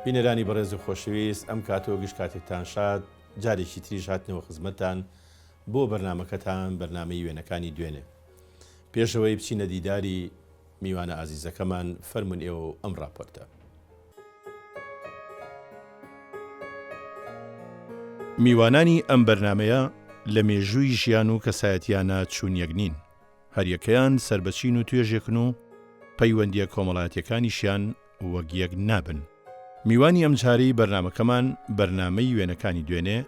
بینەرانی بەڕێز و خۆشەویست ئەم کاتەوە گشت کاتێکتان شاد جارێکی تریش هاتنەوە خزمەتان بۆ بەرنامەکەتان بەرنامەی وێنەکانی دوێنێ. پێشەوەی بچینە دیداری میوانە ئازیزەکەمان فەرمون ئێوە ئەم راپۆرتە. میوانانی ئەم بەرنامەیە لە مێژووی ژیان و کەسایەتیانە چوون یەکنین، هەریەکەیان سربەچین و توێژێکن و پەیوەندیە کۆمەڵایەتیەکانیشیان وەک یەک نابن. میوانی ئەم جارەی بەرنامەکەمان بەرنامەی وێنەکانی دوێنێ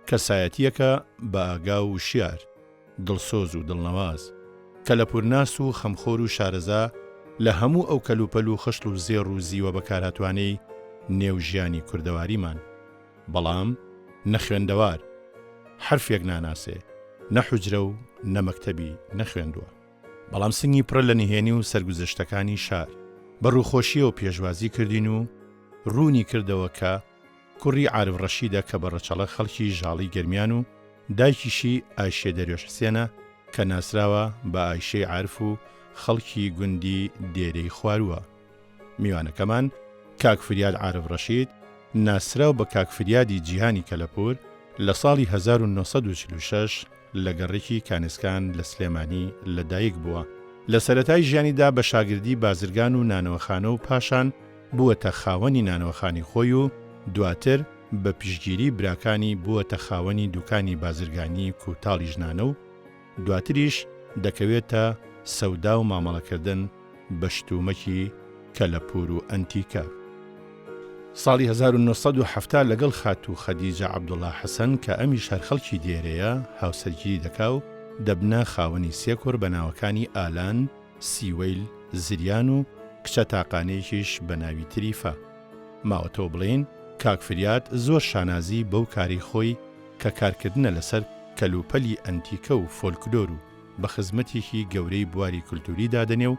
کەسایەتیەکە بە ئاگا و شیار، دڵسۆز و دڵنەواز کە لە پورناس و خەمخۆر و شارەزا لە هەموو ئەو کەلوپەل و خشت و زێڕ و زیوە بەکارهاتوانەی نێو ژیانی کوردەواریمان، بەڵام نە خوێندەوار، حرفێک ناناسێ، نە حوجرە و نە مەکتەبی نەخوێندووە، بەڵام سنگی پڕە لە نهێنی و سەرگوزەشتەکانی شار بە ڕووخۆشیەوە پێشوازی کردین و ڕوونی کردەوە کە کوڕی عارف ڕەشیدە کە بە ڕەچەڵە خەڵکی ژاڵی گەرمیان و دایکیشی ئایشێ دەریۆش حسێنە کە ناسراوە بە ئایشەی عارف و خەڵکی گوندی دێرەی خوارووە. میوانەکەمان کاک فریاد عارف ڕەشید ناسراو بە کاک فریادی جیهانی کەلەپور لە ساڵی 1946 لە گەڕێکی کانسکان لە سلێمانی لەدایک بووە. لە سەرەتای ژیانیدا بە شاگردی بازرگان و نانەوەخانە و پاشان بووەتە خاوەنی نانەوەخانی خۆی و دواتر بە پشگیری براکانی بووەتە خاوەنی دوکانی بازرگانی کوتاڵی ژنانە و دواتریش دەکەوێتە سەودا و مامەڵەکردن بە شتومەکی کەلەپور و ئەنتیکە. ساڵی 1970 لەگەڵ خاتوو خەدیجە عەبدوڵڵا حەسەن کە ئەمیش هەر خەڵکی دێرەیە هاوسەرگیری دەکا و دەبنە خاوەنی سێ کوڕ بە ناوەکانی ئالان، سیوەیل، زریان و کچە تاقانەیەکیش بە ناوی تریفە. ماوەتەوە بڵێن کاک فریاد زۆر شانازی بەو کاری خۆی کە کارکردنە لەسەر کەلوپەلی ئەنتیکە و فۆلکلۆر و بە خزمەتێکی گەورەی بواری کولتوری دادەنێ و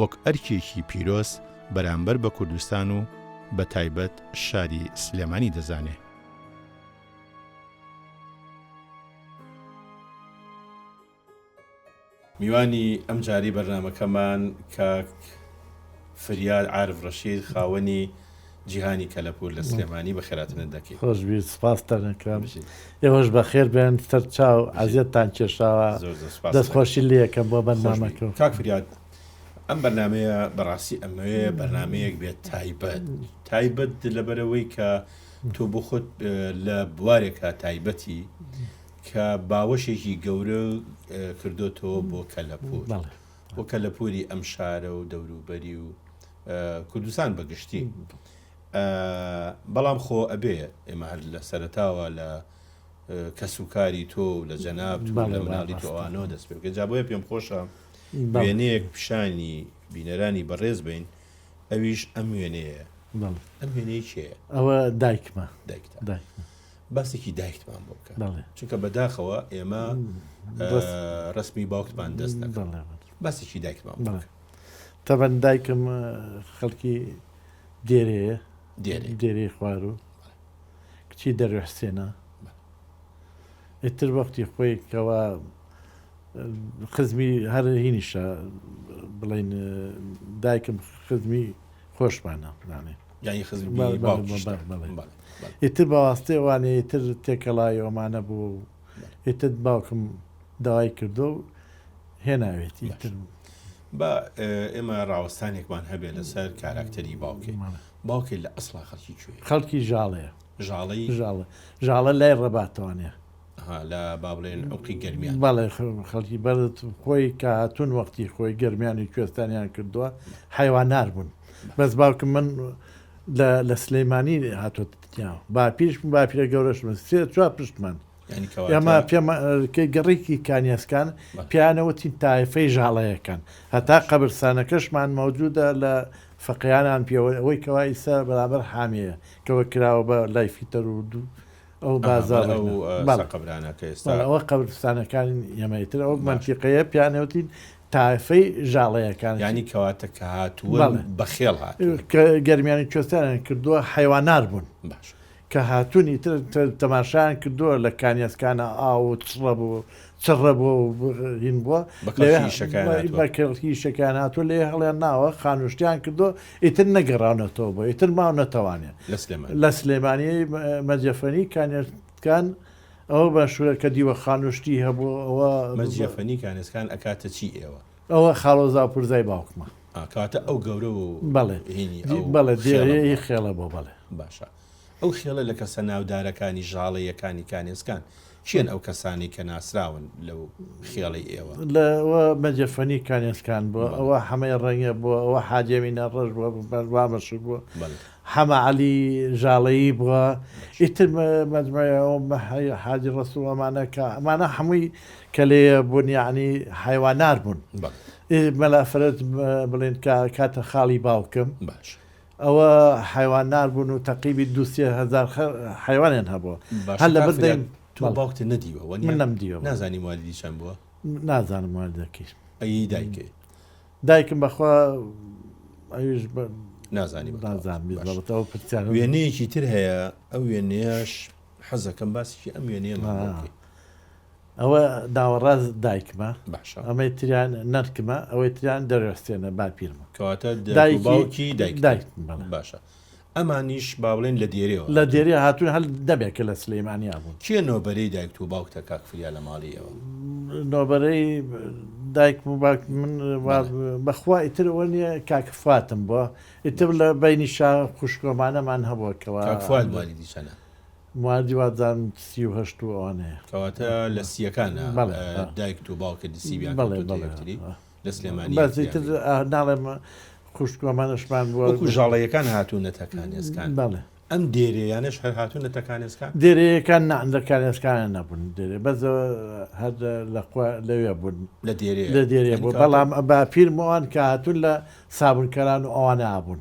وەک ئەرکێکی پیرۆز بەرامبەر بە کوردستان و بە تایبەت شاری سلێمانی دەزانێ. میوانی ئەم جاری بەرنامەکەمان کاک فریاد عارف ڕەشید خاوەنی جیهانی کەلەپور لە سلێمانی بە خێراتنت دەکەیت. خۆشبی سپاس دەکەم. ئێوەش بە خێر بێن سەرچاو ئازیەتتان کێشاوە، دەستخۆشی لێ یەکەم بۆ بەرنامەکە. کاک فریاد ئەم بەرنامەیە بەڕاستی ئەمەوەیە بەرنمەیەک بێت تایبەت لەبەرەوەی کە تۆ بۆ خۆت لە بوارێکە تایبەتی کە باوەشێکی گەورە کردوتەوە بۆ کەلەپور، بۆ کەلەپوری ئەم شارە و دەوروبەری و کوردستان بەگشتی. بەڵام خۆ ئەبێ ئێمە هەر لە سەرەتاوە لە کەسوکاری تۆ لە جەناب لە مناڵی تۆ ئەوانەوە دەست پێ بکە. جا بۆیە پێم خۆشە وێنەیەک پیشانی بینەرانی بەڕێز بین، ئەویش ئەم وێنەیە. ئەم وێنەیە کێیە؟ ئەوە دایکمە. باسێکی دایکتمان بۆ بکە، چونکە بەداخەوە ئێمە ڕسمی باوکتمان دەست دەکەن. باسێکی دایکمان بۆ بکە. تەبەن دایکم خەڵکی دێرەیە، دێرەی خوار و کچی دەریۆ حسێنە. ئیتر وەختی خۆی کەوا خزمی هەر هینیشە بڵین دایکم خزمی خۆشمانە بڵانێ، یانی خزمی ئیتر بەواستەی وانێ ئیتر تێکەڵای ئەومانە بوو، ئیتر باوکم داوای کردو و هێناوێتی. بە ئێمە ڕاوەستانێکمان هەبێ لەسەر کاراکتەری باوکێ لە ئەسڵا خەڵکی کوێ؟ خەڵکی ژاڵەیە. ژاڵە لای ڕەباتەوانێ لە با بڵێن ئەوقی گەرمیان. بەڵێ خەڵکی بەرت خۆی کە هاتوون وەختی خۆی گەرمیانی کوێستانیان کردووە حیوانار بوون. بەس باوکم من لە سلەیمانی هاتووەتیاوە باپیرش باپیرە گەورەشمە چوار پشتمان ئەمە پێمەکەی گەڕێکی کانیاسکان پیانەوەتی تایفەی ژاڵەیەکان، هەتا قەبرستانەکەشمان مەوجودە لە فەقییانان پێوەی کەوا ئیسا بەرامبەر حامەیە کەەوە کراوە بە لای فیتەر و دوو ئەو بازار قەبرانەکە ئێستا ئەوە قەبرستانەکان ئێمەتر ئەو منتیقەیە پیانەوتین تایفەی ژاڵەیەکان، ینی کەواتە کە هاتووە بەخێڵ هات کە گەرمیانی کوێستانیان کردووە حیوانار بوون. کە هاتوونی تەماشایان کردووە لە کانیاسکانە ئاو چڕە بۆ هین بووە بەکەڵکی شەکان هاتووە لێ هەڵیان ناوە خانوشتیان کردو ئیتر نەگەڕاونەتەوە بۆ ئیتر ماو نەتەوانێت لە سلێمانی مەجەفەنی کانیاسکان ئەوە باشوورە کە دیوە خانوشتی هەبوو ئەوە مەجیەفەنی کانسکان ئەکاتە چی ئێوە ئەوە خاڵۆزا پورزای باوکمە کاتە ئەو گەورە و بەڵێ دێ خێڵە بۆ بەڵێ باشە ئەو خێڵە لە کەسە ناودارەکانی ژاڵەیەکانی کانێسکان چێن ئەو کەسانی کە ناسراون لەو خێڵی ئێوە لەوە مەجەفەنی کانێسکان بووە ئەوە هەمەی ڕەنگە بووە ئەوە حاجەمینە ڕژ بووە بەروامەش بووە هەمە عەلی ژاڵەیی بووە ئیتر مەجموعەوە حاجی ڕەسوڵەمانە کە ئەمانە هەمووی کە لێ بوون یعنی حیوانار بوون مەلافرەت بڵێن کاتە خاڵی باوکم باش ئەوە حیوانار بوون و تەقیبی 200,000 حیوانیان هەبووە هەر لە بەردەیم تو باوکتە نەدیوە من نەمدیوە نازانی والیدی چەند بووە نازانم والدەکەی ئەی دایکێ دایکم بەخوا ئەویش نازانی نازانەوە پرسیان وێنەیەکی تر هەیە ئەو وێنەیەش حەزەکەم باسیی ئەم وێنەیە ئەوە داوەڕاز دایکمە باشە ئەمەی تریان نەرکمە ئەوەی تریان دەرەستێنە باپیرمە کەواتە باوکی دایک باشە ئەمانیش با بڵێن لە دێرەوە لە دێری هاتوون هەل دەبێت کە لە سلەیمانی بوون چیە نۆبەرەی دایک و باوکتە کاکفریا لە ماڵیەوە نۆبەرەی دایک و باوک من بەخوا ئیترەوە نیە کاکفاتم بووە ئیتر لە بینی شا خوشکۆمانەمان هەبووە کەەوە کاکفات والیدی چەنە موادی وازان 38 ئەوانەیە کەواتە لە سیەکانە دایک و باوکە دیسیبیان لە سلێمانی بەزیتر ناڵێم خوشکۆمانشمان بووە وەکو ژاڵەیەکان هاتوونەتە کانێسکان بەڵێ ئەم دێرەیانش هەر هاتوونەتە کانێسکان دێرەیەکان نەندە کانێسکانە نەبوون دێرێ بەزەوە هەر لەوێ بوون لە دێرێ بوو بەڵام باپیرمەوان کە هاتوون لە سابونکەران و ئەوانە ئابوون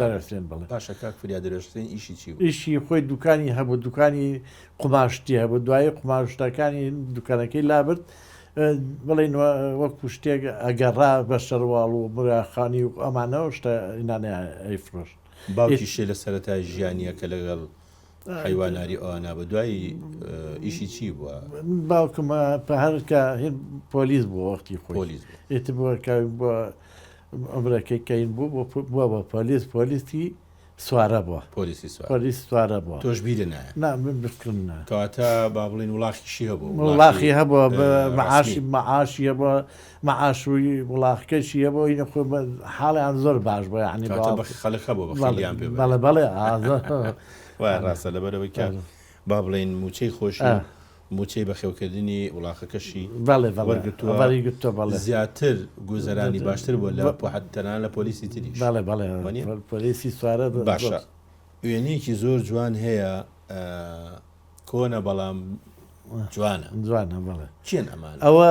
دەرەستێن بڵێ باشە کاکفریا دەرەستێن ئیشی چی بوو ئیشی خۆی دوکانی هەبوو دوکانی قماشتی هەبوو دوایی قماشتەکانی دوکانەکەی لابرد بڵین وەکو شتێک ئەگەڕا بە شەرواڵ و براخانی و ئەمانەوە شتە ئینانە ئەیفرۆشت باوکی شێ لە سەرەتای ژیانیە کە لەگەڵ حیواناری ئەوانە بە دوایی ئیشی چی بووە باوکمە هەرکە هێن پۆلیس بوو وەختی پۆلیس ئێتر بووە بووە ئەمرەکەی کەین بوو بووە بە پۆلیسی سوارە بووە پۆلیس سوارە بووە تۆش بیرە نایە من بکردن کەواتە با بڵین وڵاخیشی هەبوو وڵاخی هەبووە بە مەعاشی هەبووە مەعاشوی وڵاخەکەشی هەبوو هینە خۆ حاڵیان زۆر باش بووە عنی خەڵک هەبوو بەخەڵیان پێ بەڵێ وای ڕاستە لەبەرەوەی کە با بڵین موچەی خۆشی موچەی بەخێوکردنی وڵاخەکەشی وەرگتووە زیاتر گوزەرانی باشتر بووە لە تەنان لە پۆلیسی تریش پۆلیسی سوارە باشە وێنەیەکی زۆر جوان هەیە کۆنە بەڵام جوانە بڵێ چێن ئەمان ئەوە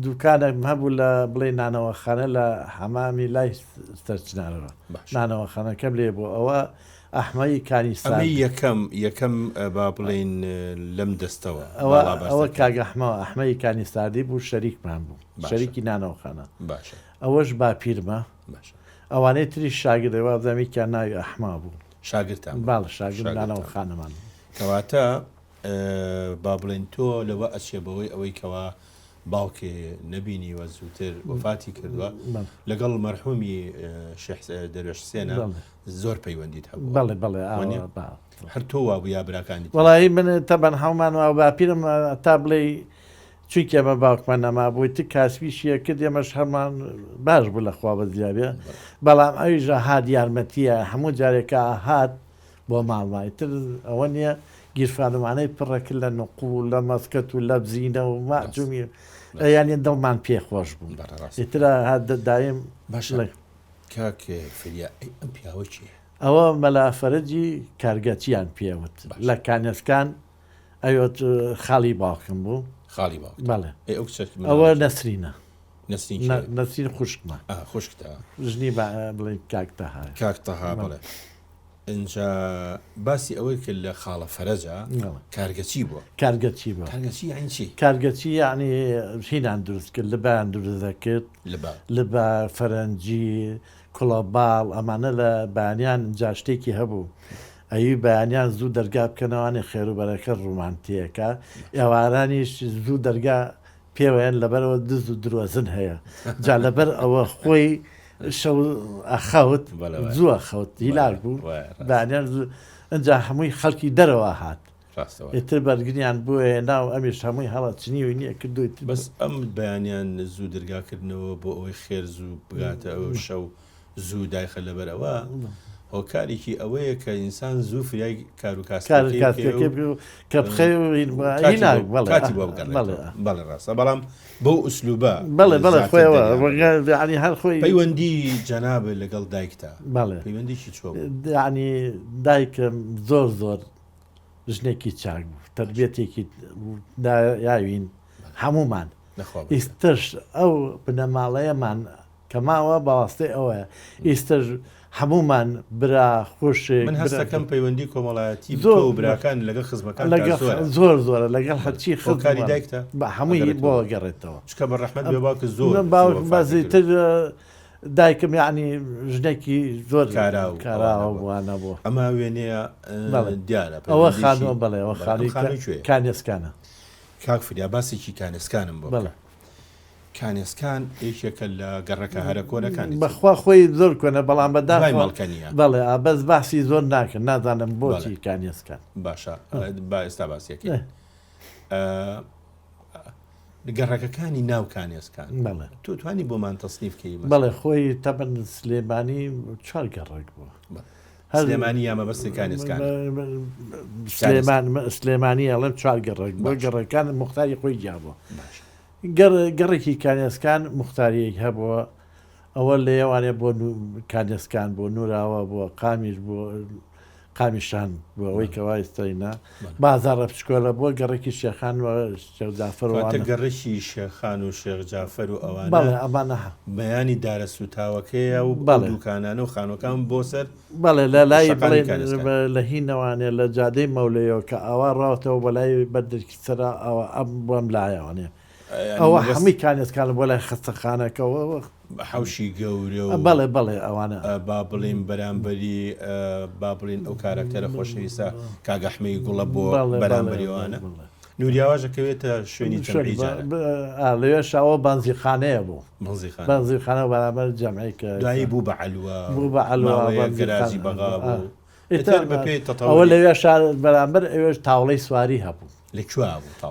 دوکانێک هەبوو لە بڵێ نانەوەخانە لە حەمامی لای سەرچنارەوە نانەوەخانەکەم لێ بوو ئەوە ئەحمەی کانیستان یەکەم با بڵێن لەم دەستەوە ئەوە کاگەحمەوە ئەحمەی کانیستادی بوو شەریکمان بوو شەریکی نانەوەخانە باشە ئەوەش باپیرمە ئەوانەی تری شاگردەوە زەمیکیان ناوی ئەحما بوو شاگرتان باڵ شاگرد نانەوەخانەمان کەواتە با بڵێن تۆ لەوە ئەچێ بەوەی ئەوەی کەوا باوکێ نەبینیوە زووتر وفاتی کردووە لەگەڵ مەرحومی دەرەشسێنە زۆر پەیوەندیت هەبوو بەڵێ هەر تۆ وا بوو یا براکانی وەڵایی من تەبەن هەومان و باپیرم تا بڵێ چونکە ئەمە باوکمان نەما بووی ت کاسبیشیە کرد ئێمەش هەمان باش بوو لەخوا بە زیابێ بەڵام ئەویژە هات یارمەتیە هەموو جارێکە هات بۆ ماڵمای تر ئەوە نییە گیرفانمانەی پڕەکرد لە نقوو لە مەسکەت و لە بزینە و ماجومی یانێ دڵمان پێخۆش بوو ئیترە هات دایم باش کاکێ فریا ئەم پیاوە چیە ئەوە مەلافەرجی کارگەچیان پێوت لە کانەسکان ئەوت خاڵی باوکم بوو خاڵی باوک بەڵێ ئەوە نەسرینە نەسرین خوشکمە خوشکتە ژنی بڵێ کاکتەها بڵێ اینجا باسی ئەوەی کرد لە خاڵە فەرەجە کارگەچی بووە کارگەچی یعنی چی کارگەچی یعنی هینان دروست کرد لەبیان دروست دەکرد لەبە فەرەنجی کوڵەباڵ ئەمانە لە بانیان جا شتێکی هەبوو ئەوی بەیانیان زوو دەرگا بکەنەوەی خێروبەرەکە ڕومانتیەکە ئێوارانیش زوو دەرگا پێوەیان لەبەرەوە دز و درۆزن هەیە جا لەبەر ئەوە خۆی شەو ئەخەوت زووە خەوت هیلاک بوو بەیانیان ئەجا هەمووی خەڵکی دەرەوە هات ئێتر بەرگریان بووە ناو ئەمیش هەمووی هەڵەچنی و نییە کردویت بەس ئەم بەیانیان زوو دەرگاکردنەوە بۆ ئەوەی خێر زوو بگاتە ئەو شەو زوو دایخە لەبەرەوە هۆکارێکی ئەوەیە کە ئینسان زوو فریای کار و کاسکە کە بخێ بەڵێ ڕاستە بەڵام بەو ئوسلوبە بەڵێ خۆیەوە هەر خۆی پەیوەندی جەنابە لەگەڵ دایکتا پەیوەندیکی چۆ ینی دایکم زۆر ژنێکی چاک بوو تربێتێکی یاوین هەمومان ئیستش ئەو بنەماڵەیەمان کە ماوە باوەستەی ئەوەیە ئیستر هەمومان برا خۆشێک من هەستەکەم پەیوەندی کۆمەڵایەتی زۆر براکان لەگەڵ خزمەکان زۆرە لەگەڵ هەرچی خۆکاری دایکتە بە هەمووی بۆ گەڕێتەوە چکە بە ڕەحمەت بێ باوکە زۆر بازیتر دایکم یعنی ژنێکی زۆر کاراوە بووانە بۆ ئەمە وێنەیە دیارە ئەوە خانەوە بڵێ ئەوە خانی کانێسکانە کاک فریا باسێکی کانێسکانم بۆ کانێسکان یەکێکە لە گەڕەکە هەرە کۆنەکانی بەخوا خۆی زۆر کۆنە بەڵام بەدا مەڵکەنیە بەڵێ بەس باسی زۆر ناکەن نازانم بۆچی کانێسکان باشە با ئێستا باسیەکە گەڕەکەەکانی ناو کانێسکان تۆ توانی بۆمان تەسنیفکەی بەڵێ خۆی تەبەن سلێمانی چوار گەڕێک بووە سلێمانی یامە بەستی کانێسکان سلێمانی ئەڵێم چوار گەڕێک بۆ گەڕەکان مختاری خۆی جابووە گەڕێکی کانێسکان مختاریەک هەبووە ئەوە لە ئێوانێ بۆ کانێسکان بۆ نوراوە بۆ قامیش بۆ قامیشان بۆ ئەوەی کەوایستەینا بازارە بچکۆلە بۆ گەڕێکی شێخان شێخجافەرەوە گەڕێکی شێخان و شێخجافەر و ئەوان ئەمانە بەیانی دارە سوتاوەکەیە و دوکانانە و خانۆکان بۆ سەر بەڵێ لە لای لە هینەوانێ لە جادەی مەولەیەوە کە ئاوا ڕاوتەوە بە لای بەردێکی سەرا ئەوە ئەم بۆم لایەوانێ ئەوە هەمووی کانێسکان بۆ لای خستەخانەکەەوە حوشی گەورە و بەڵێ ئەوانە با بڵین بەرامبەری با بڵین ئەو کارکتەرە خۆشەویستە کاگەحمەی گوڵە بۆ بەرامبەریوانە نوریاواژەکەوێتە شوێنی لەوێ شاوە بانزیخانەیە بوو بانزیخانە بەرامبەر جەمعی کە دوایی بوو بە عەلوە بوو بە عەلوە گەرازی بەغا بوو ئەوە لەوێ شار بەرامبەر ئەوێش تاوڵەی سواری هەبوو لەکوێ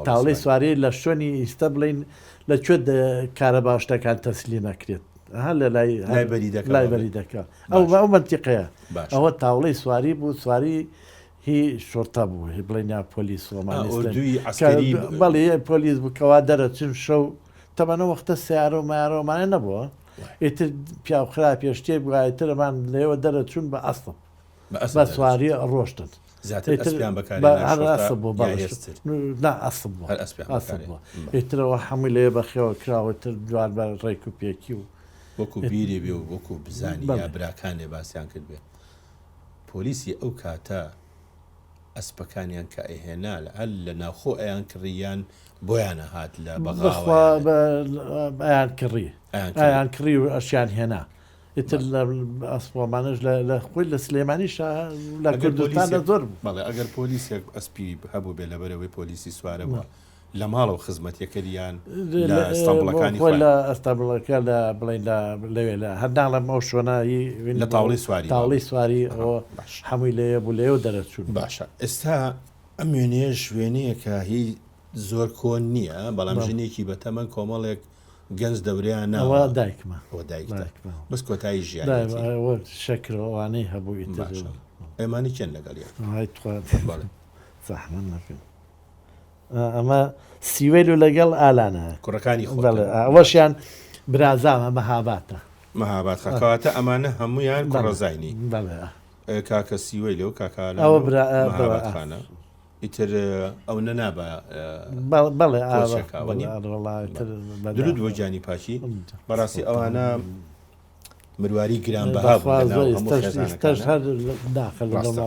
تاوڵەی سواری لە شوێنی ئیستا بڵین لەکوێ کارە باشتەکان تەسلی نەکرێت لە لای بەریدەکە ئەو منتیقەیە ئەوە تاوڵەی سواری بوو سواری هی شۆرتە بوو هی بڵین یا پۆلیس بەڵێ پۆلیس بووکەوا دەرەچن شەو تەمەنە وەختە سیارە و مایارەوەمانە نەبووە ئیتر پیاخرا پێشتێ بگایترمان لێوە دەرەچون بە ئەسڵ بە سواری ڕۆشتن ئێترەوە هەمووی لێ بەخێەوە کراوەتر جوان بە ڕێک و پێکی و وەکو بیری بێ و وەکو بزانی یا براکانێ باسییان کرد بێ پۆلیسی ئەو کاتە ئەسپەکانیان کە ئەهێنا لە هەل لە ناوخۆ ئەیان کڕیان بۆیانە هات لە بەغاوەیان کڕی ئایان کڕی و ئەشیان هێنا ئیتر لە ئەسپۆمانش لە خۆی لە سلێمانیش لە کوردستانە زۆر بەڵێ ئەگەر پۆلیسێک ئەسپی هەبوو بێ لەبەرەوەی پۆلیسی سوارە بووە لە ماڵەوە خزمەتیەکەریان لە ئەستەمبڵەکانی لە ئەستەمبڵەکە لە بڵین لەوێ لە هەرداڵە ئەو شوێنایی لە تاوڵی سواری ئەوە هەمووی لێە بوو لێو دەرەچوون باشە ئێستا ئەم وێنەیە شوێنەیە کە هی زۆر کۆن نییە بەڵام ژنێکی بەتەمەن کۆمەڵێک گەنج دەوریان ناوە دایکمە بەس کۆتایی ژیان شەکرەوانەی هەبووی ئەمانی چێن لەگەڵ زەحمە نەکەن ئەمە سیوێل و لەگەڵ ئالانە کوڕەکانی ئەوەشیان برازامە مەهاباتە مەهابات خەکەواتە ئەمانە هەمویان کوڕەزاینی کاکە سیوەی لەو کاکانە ئەوە خانە ئیتر ئەو نەنابە بەڵێ درود بۆ جانی پاشی بەڕاستی ئەوانە مرواری گرانبەها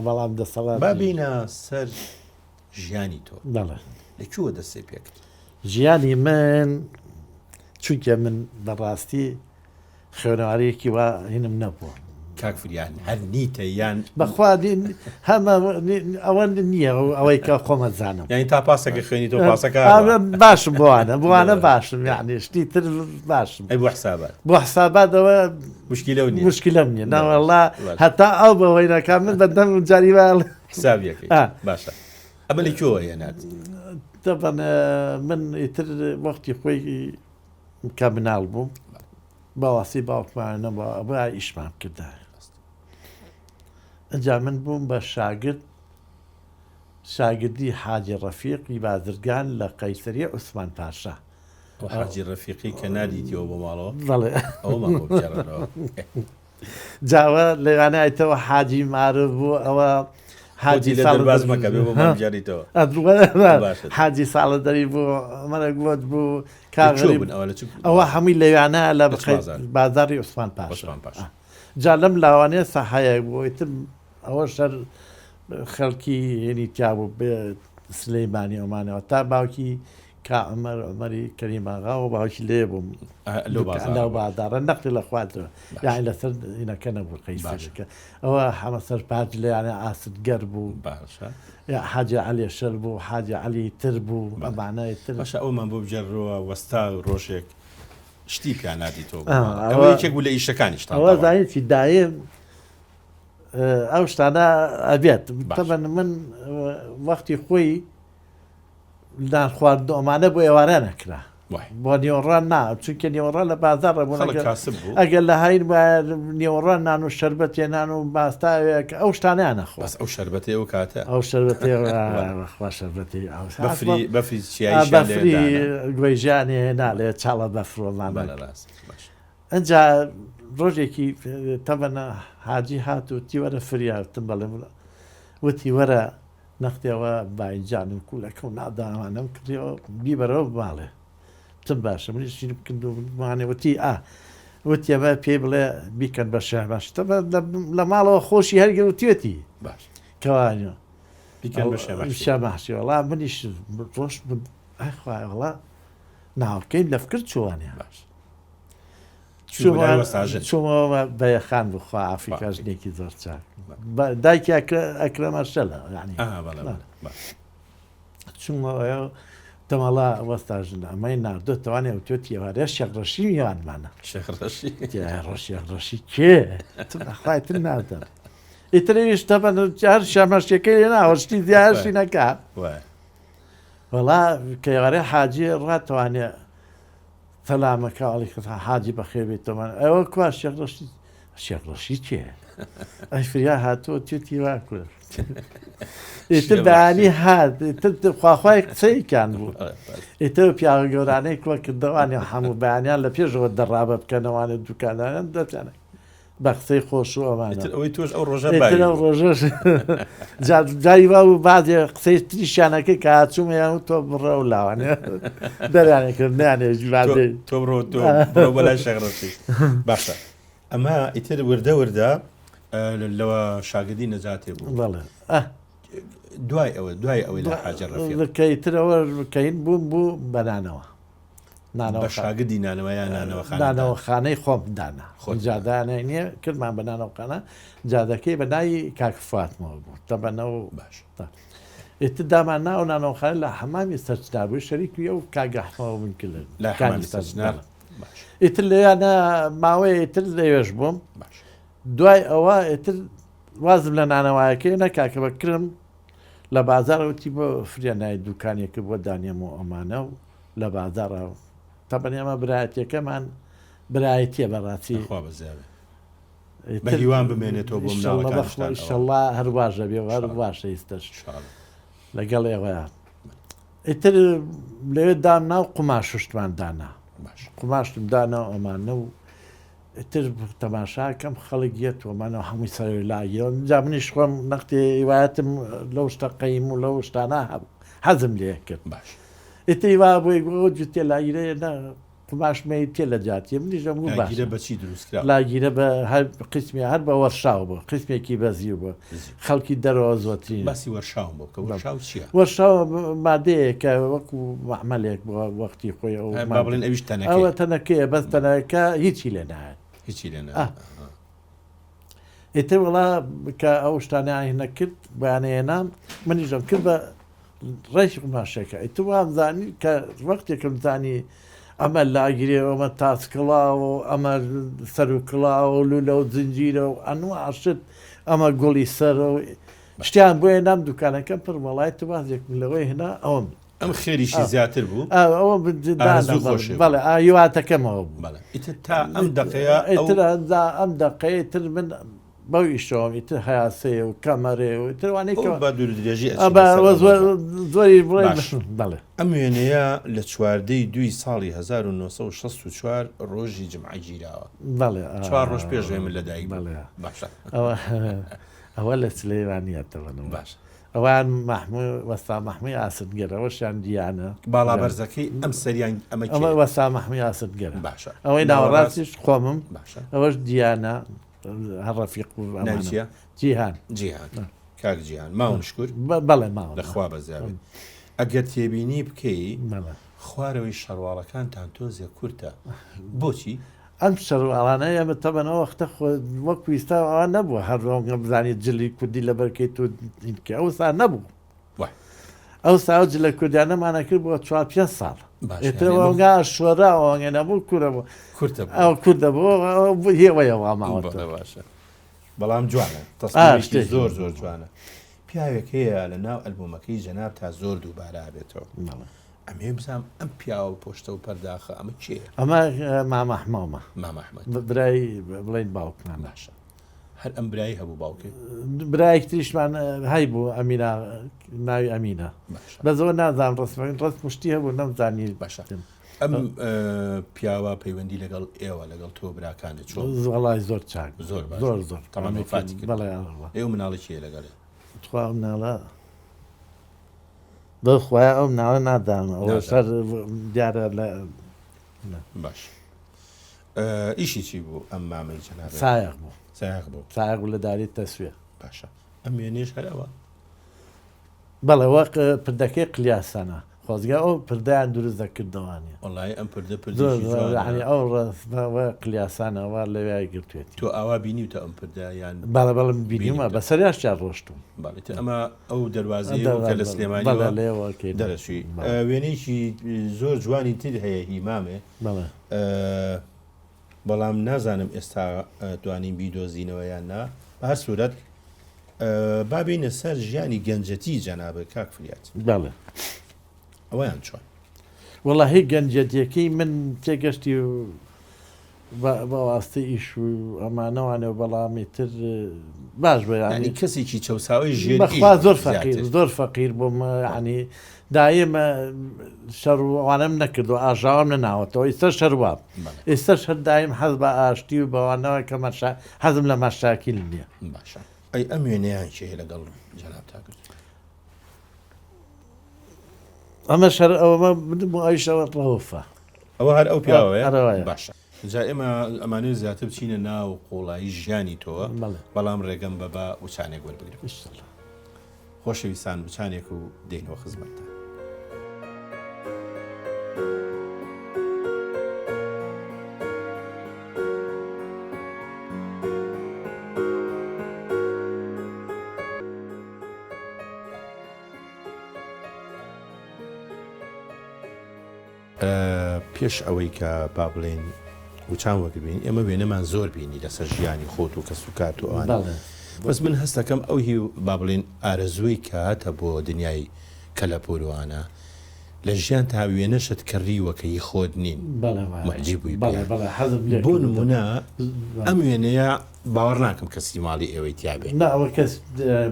بەڵام دەسەڵات بابینە سەر ژیانی تۆ لەکووە دەستێ پێکرد ژیانی من چونکە من بەڕاستی خوێنەوارەیەکی وا هینم نەبووە کاکفریان هەر نیتە یان بەخوا هەمە ئەوە نییە ئەوەی کە خۆمەزانم یعنی تا پاسەکە خوێنی تۆ پاسەکە باشم بۆوانە باشم یعنی شتی تر باشم ئەی بۆ حسابات بۆ حساباتەوە مشکلە نیە مشکلەم نییە ناوەڵا هەتا ئەو بەوەی نەکە من بەدەم جاریواڵ حسابیەکەی باشە ئەمە لە کۆوە هێنات طبعا من ئیتر وەختی خۆی کە مناڵ بووم باواسی باوکمانە بە ئیشمان کردا ئەجا من بووم بە شاگردی حاجی ڕەفیقی بازرگان لە قەیسەریە عوسمان پاشا حاجی ڕەفیقی کە نادیتیەوە بۆ ماڵەوە بەڵێ ئەومان بۆ بجێڕنەوە جاوە لەوانایەتەوە حاجی معروف بوو ئەوە حاجی باز مەکە بێ بۆ مامجاریتەوە حاجی ساڵە دەری بوو مەرەگوت بوو کاغریب ئەوە هەمووی لەوانە لە بازاری عوسمان پاشا جا لەم لاوانەیە سەحایە بوویتم ئەوە شەر خەڵکی هێنی تیا بوو بێ سلەیمانی ئەومانەوە تا باوکی کائەمەر عومەری کەریماغا و باوکی لێ بووم لەو بازارە نەقلی لە خواترە یانی لەسەر هینەکە نەبوو قەیسەرەکە ئەوە هەمە سەرپاج لێیانە ئاسدگەر بوو حاجی عەلی شەر بوو حاجی عەلی تر بوو ئەمانای تر باشە ئەومان بۆ بجێڕەوە وەستا ڕۆژێک شتی پیان نادی تۆ ئەوە یەکێک بوو لە ئیشەکانیشتان ئەوە زانیتی دایم ئەو شتانە ئەبێت تەبەن من وەختی خۆی لان خواردن ئەمانە بۆ ئێوارە نەکرا بۆ نیوەڕان نا چونکە نیوەڕان لە بازارڕە بوو ئەگەر لە هاین نیوەڕان نان و شەربەتێ نان و باستاوێک ئەو شتانیان نەخۆ ئەو شەربەتێ و کاتە ئەو شەربەتێخوا شەربەتی بەفری گوێژیانێ نالێ چاڵە بەفرۆمان ئەجا ڕۆژێکی تەبەنە حاجی هات و تیوەرە فریاتم بەڵێ وتی وەرە نەختیەوە باینجان و کوولەکە و ناداوانم کردەوە بیبەرەوە باڵێ تم باشە منیشین کردومانێوەتی وتی ئەمە پێی بڵێ بیکەن بە شەماشتە لە ماڵەوە خۆشی هەرگە و توێتی باش کەوانە بیکەن بە شەماشی وەڵا منیش ڕۆژ ئەخوای وەڵا ناوکەین لەفکرد چوانێ باش چۆمەوە بەیەخان بخوا ئافریکا ژنێکی زۆر چاک دایکی ئەکرەمە شەلە چوومەوە تەمەڵا وەستاژن ئەمەی نردۆ توانێ و توێتی ئێوارە شەڕەشی میوانمانە ڕۆژێڕەشی کێ خخوایتر نادەم ئیترێویش تەبەن جار شەمەشتەکەی لێ ناوەشتی دیارشی نەکات وەڵا کە ئێوارە حاجی ڕاتوانێ سەلامەکەڵی حاجی بەخێبێتەوەمان ئەوە کوا شێڕەشی چێ ئەی فریا هاتووە توێتی واکوێ ئیتر بەیانی هات خواخوای قسەیکان بوو ئیتر پیاوە گەورانەی کۆ کردەوانی هەموو بەیانیان لە پێشەوە دەڕابە بکەنەوانە دوکانیان دەچانە بە قسەی خۆش و ئەوانەوەی تۆش ئەو ڕۆژەش جاری وا و بازێ قسەی تریشانەکەی کە هاچوومەیان و تۆ بڕە و لاوانێ دەرانێکردیانێ تۆ بەلای شەڕەشی باشە ئەمە ئیتر وردە وردە لەوە شاگردی نەجاتێ بوو بەڵێ دوای ئەوەی لە حاجە ڕەفیقەکەیترەوە کەین بوو بەنانەوە شاگردی نانەوەیان نانەوەخانەی خۆم دانا خۆجادانای نییە کردمان بە نانەوەخانە جادەکەی بەنای کاکفاتمەوە بوو تەبەنەوە باش ئێتر دامان ناو نانەوەخانە لە حەمامی سەرچنابووی شەریکی و کاگەحمەوە من کرد لە سەرچنار ئیتر لەیانە ماوەیە ئیتر لەوێش بووم دوای ئەوە ئێتر وازم لە نانەوایەکەی نەکاکە بەکرم لە بازارەوەتی بۆ فرێنای دوکانێکە بۆ دانیێم و ئەمانە و لە بازارە تەبەن ئێمە برایەتەکەمان برایەتیە بەڕاستی بەهیوان بمێنێتەوە بۆ ئینشەڵڵا هەروواژە بێ هەر باشە ئیستەش لەگەڵ ئێوەیە ئیتر لەوێ دام ناو قوماش شتمان دانا قوماشتم دانا ئەمانە و ئتر تەماشاکەم خەڵک گێتوەمانەوە هەمووی سەر لاگەوە جا منیش خۆم نەختی هیوایەتم لەو شتە قەیم و لەو شتانە حەزم لێ کرد باش ئێتەی وا بۆی گۆ جوتێ لاگیرەیە قماشمەی تێ لە جاتیە منیش ئەموو لاگیرە بەچی دروستکرا لاگیرە بە هەر قسمی هەر بە وەرشاو بوو قسمێکی بەزی بوو خەڵکی دەرەوە زۆترین باسی وەرشاو بوو کە وەرشاو چییە وەرشاو مادەیە کە وەکو معمەلێک بووە وەختی خۆی ئەو بڵێن ئەویش ئەوە تەنەکەیە بەس تەنەکە هیچی لێ نایەت هیچی لێ ئیتر وڵا کە ئەو شتانیان هینە کرد بەیانەیەنام منیژم کرد بە ڕێکی قماشەکە ئیتر وامزانی کە وەختێکم زانی ئەمە لاگیرێ ئەمە تاسکڵاو و ئەمە سەر و کڵاو و لولە و زنجیرە و ئەنوە عشت ئەمە گوڵی سەر و شتیان بۆیە نام دوکانەکە پڕ وڵای تو بازێکم لەوەی هێنا ئەوم ئەم خێریشی زیاتر بوو ئەوە بەڵێ ئاواتەکەمەوە بوو ئیتر تا ئەم دقەیە ئەم دقەیەتر من بەو ئیشەوەم ئیتر هەیاسەیە و کەمەرێ و تروانێکەوە بە دوور درێژی زۆری بڵێ ئەم وێنەیە لە چواردەی دوی ساڵی 1964 ڕۆژی جمعە گیراوە بەڵێ 4 ڕۆژ پێش من لەدایک باشە ئەوە لە سلەیوانیەتەوە باش ئەوان وەستا مەحمووی ئاسدگەرەوەشیان دیانە باڵا بەرزەکەی ئەم سەریان ئەمە وەستا مەحمووی ئاسدگەرە باشە ئەوەی ناوەڕاستیش خۆمم باشە ئەوەش دیانە هەڕەفیق ناوچیە جیهان کاک جیهان ماون شکر بەڵێ ماوە لەخوا بەزیابێت ئەگەر تێبینی بکەی خوارەوەی شەڕواڵەکانتان تۆزێ کورتە بۆچی؟ ئەم شەڕواڵانە ئەمە تەبەنەوە وەختە وەک ویستا ئەوە نەبووە هەرڕۆنگە بزانیت جلی کوردی لە بەرکەیت و ئینکە ئەوسا نەبوو ئەو ساوە جلە کوردیانەمانە کرد بۆ 4 ساڵ ئێتەوەگا شوەراوەگە نەبوو کوورە بوو ئەو کووردە بۆ هێوەیەوە ماوە باشە بەڵام جوانە تەستی زۆر جوانە پیاوێک هەیە لە ناو ئەلبومەکەی جەناب تا زۆر دووبارە بێتەوە ئەمێ بزانام ئەم پیاوە پۆشتە و پەرداخە ئەمە کێ ئەمە مامەحمەومە مامەحمەد برای بڵین باوکمان باشە هەر ئەم برایی هەبوو باوکێ برایەک تریشمان هەی بوو ئەمینا ناوی ئەمینە بە زۆر نازان ڕست مشتی هەبوو نەمزانی باشە ئەم پیاوە پەیوەندی لەگەڵ ئێوە لەگەڵ تۆ براکانت چۆن وەڵای زۆر چاک زۆر تەمامفاتی ئێوە مناڵی چیە لەگەڵێ تخوا ئەم ناڵە دڵخوایە ئەم ناوە نادانە ئەوە سەر دیارە لە باش ئیشی چی بوو ئەم مامەی جەناب سایق بوو سایق بوو لە داری تەسوێ باشە ئەم وێنەیەش هەرەوە بەڵێ وەک پردەکەی قلیاسانە خۆزگا ئەو پردایان دروست دەکردەوانێ وڵای ئەم پردە پردانی ئەو ڕستەوە قلیاسانەوە لەوێ گرتوێت تۆ ئاوا بینیوتە ئەم پردایان بەڵم بینیمە بە سەریاشیان ڕۆشتوم باڵێت ئەمە ئەو دەواازەیە کە لە سلێمانی دەرەشوی وێنەیەکی زۆر جوانی تر هەیە هیمامێ بەڵام نازانم ئێستا توانین بیدۆزینەوە یان نا بە هەر سوورەت بابینە سەر ژیانی گەنجەتی جەنابە کاک فریات بەڵێ ئەویان چۆن وەڵاهی گەنجەتیەکەی من تێگەشتی و بەواستی ئیش و ئەمانەوانێ بەڵامی تر باش بە ینی کەسێکی چەساوی ژێر بەخوا زۆر فەقیر بووم ینی دایمە شەڕوانم نەکردو ئاژاوام نەناوەتەوە ئێستا شەروام ئێستا شەر دایم حەز بە ئاشتی و بەوانەوە کە حەزم لە مەشاکیل نییە باشە ئەی ئەم وێنەیان چێ لەگەڵ جەناب تاکرد ئەمە شەر ئەوەمە بوو ئەویشەوە ڕەوفە ئەوە هەر ئەو پیاوەیە باشە جا ئێمە ئەمانەی زیاتر بچینە ناو قوڵایی ژیانی تۆوە بەڵام ڕێگەم بەبا وچانێک وەربگرن خۆشەویستان بچانێک و دێنەوە خزمەتتان پێش ئەوەی کە با بڵێن وچان وەگربین ئێمە وێنەمان زۆر بینی لەسەر ژیانی خۆت و کەس و کات و ئەوان بەس من هەستەکەم ئەو هی با بڵێن ئارەزووی کە هاتە بۆ دنیای کەلەپۆرۆوانە لە ژیان تا وێنەشت کڕیوەکەی خۆت نین مەعجی بووی بۆ نمونە ئەم وێنەیە باوەڕ ناکەم کەسی ماڵی ئێوەی تیابێت ئەوە کەس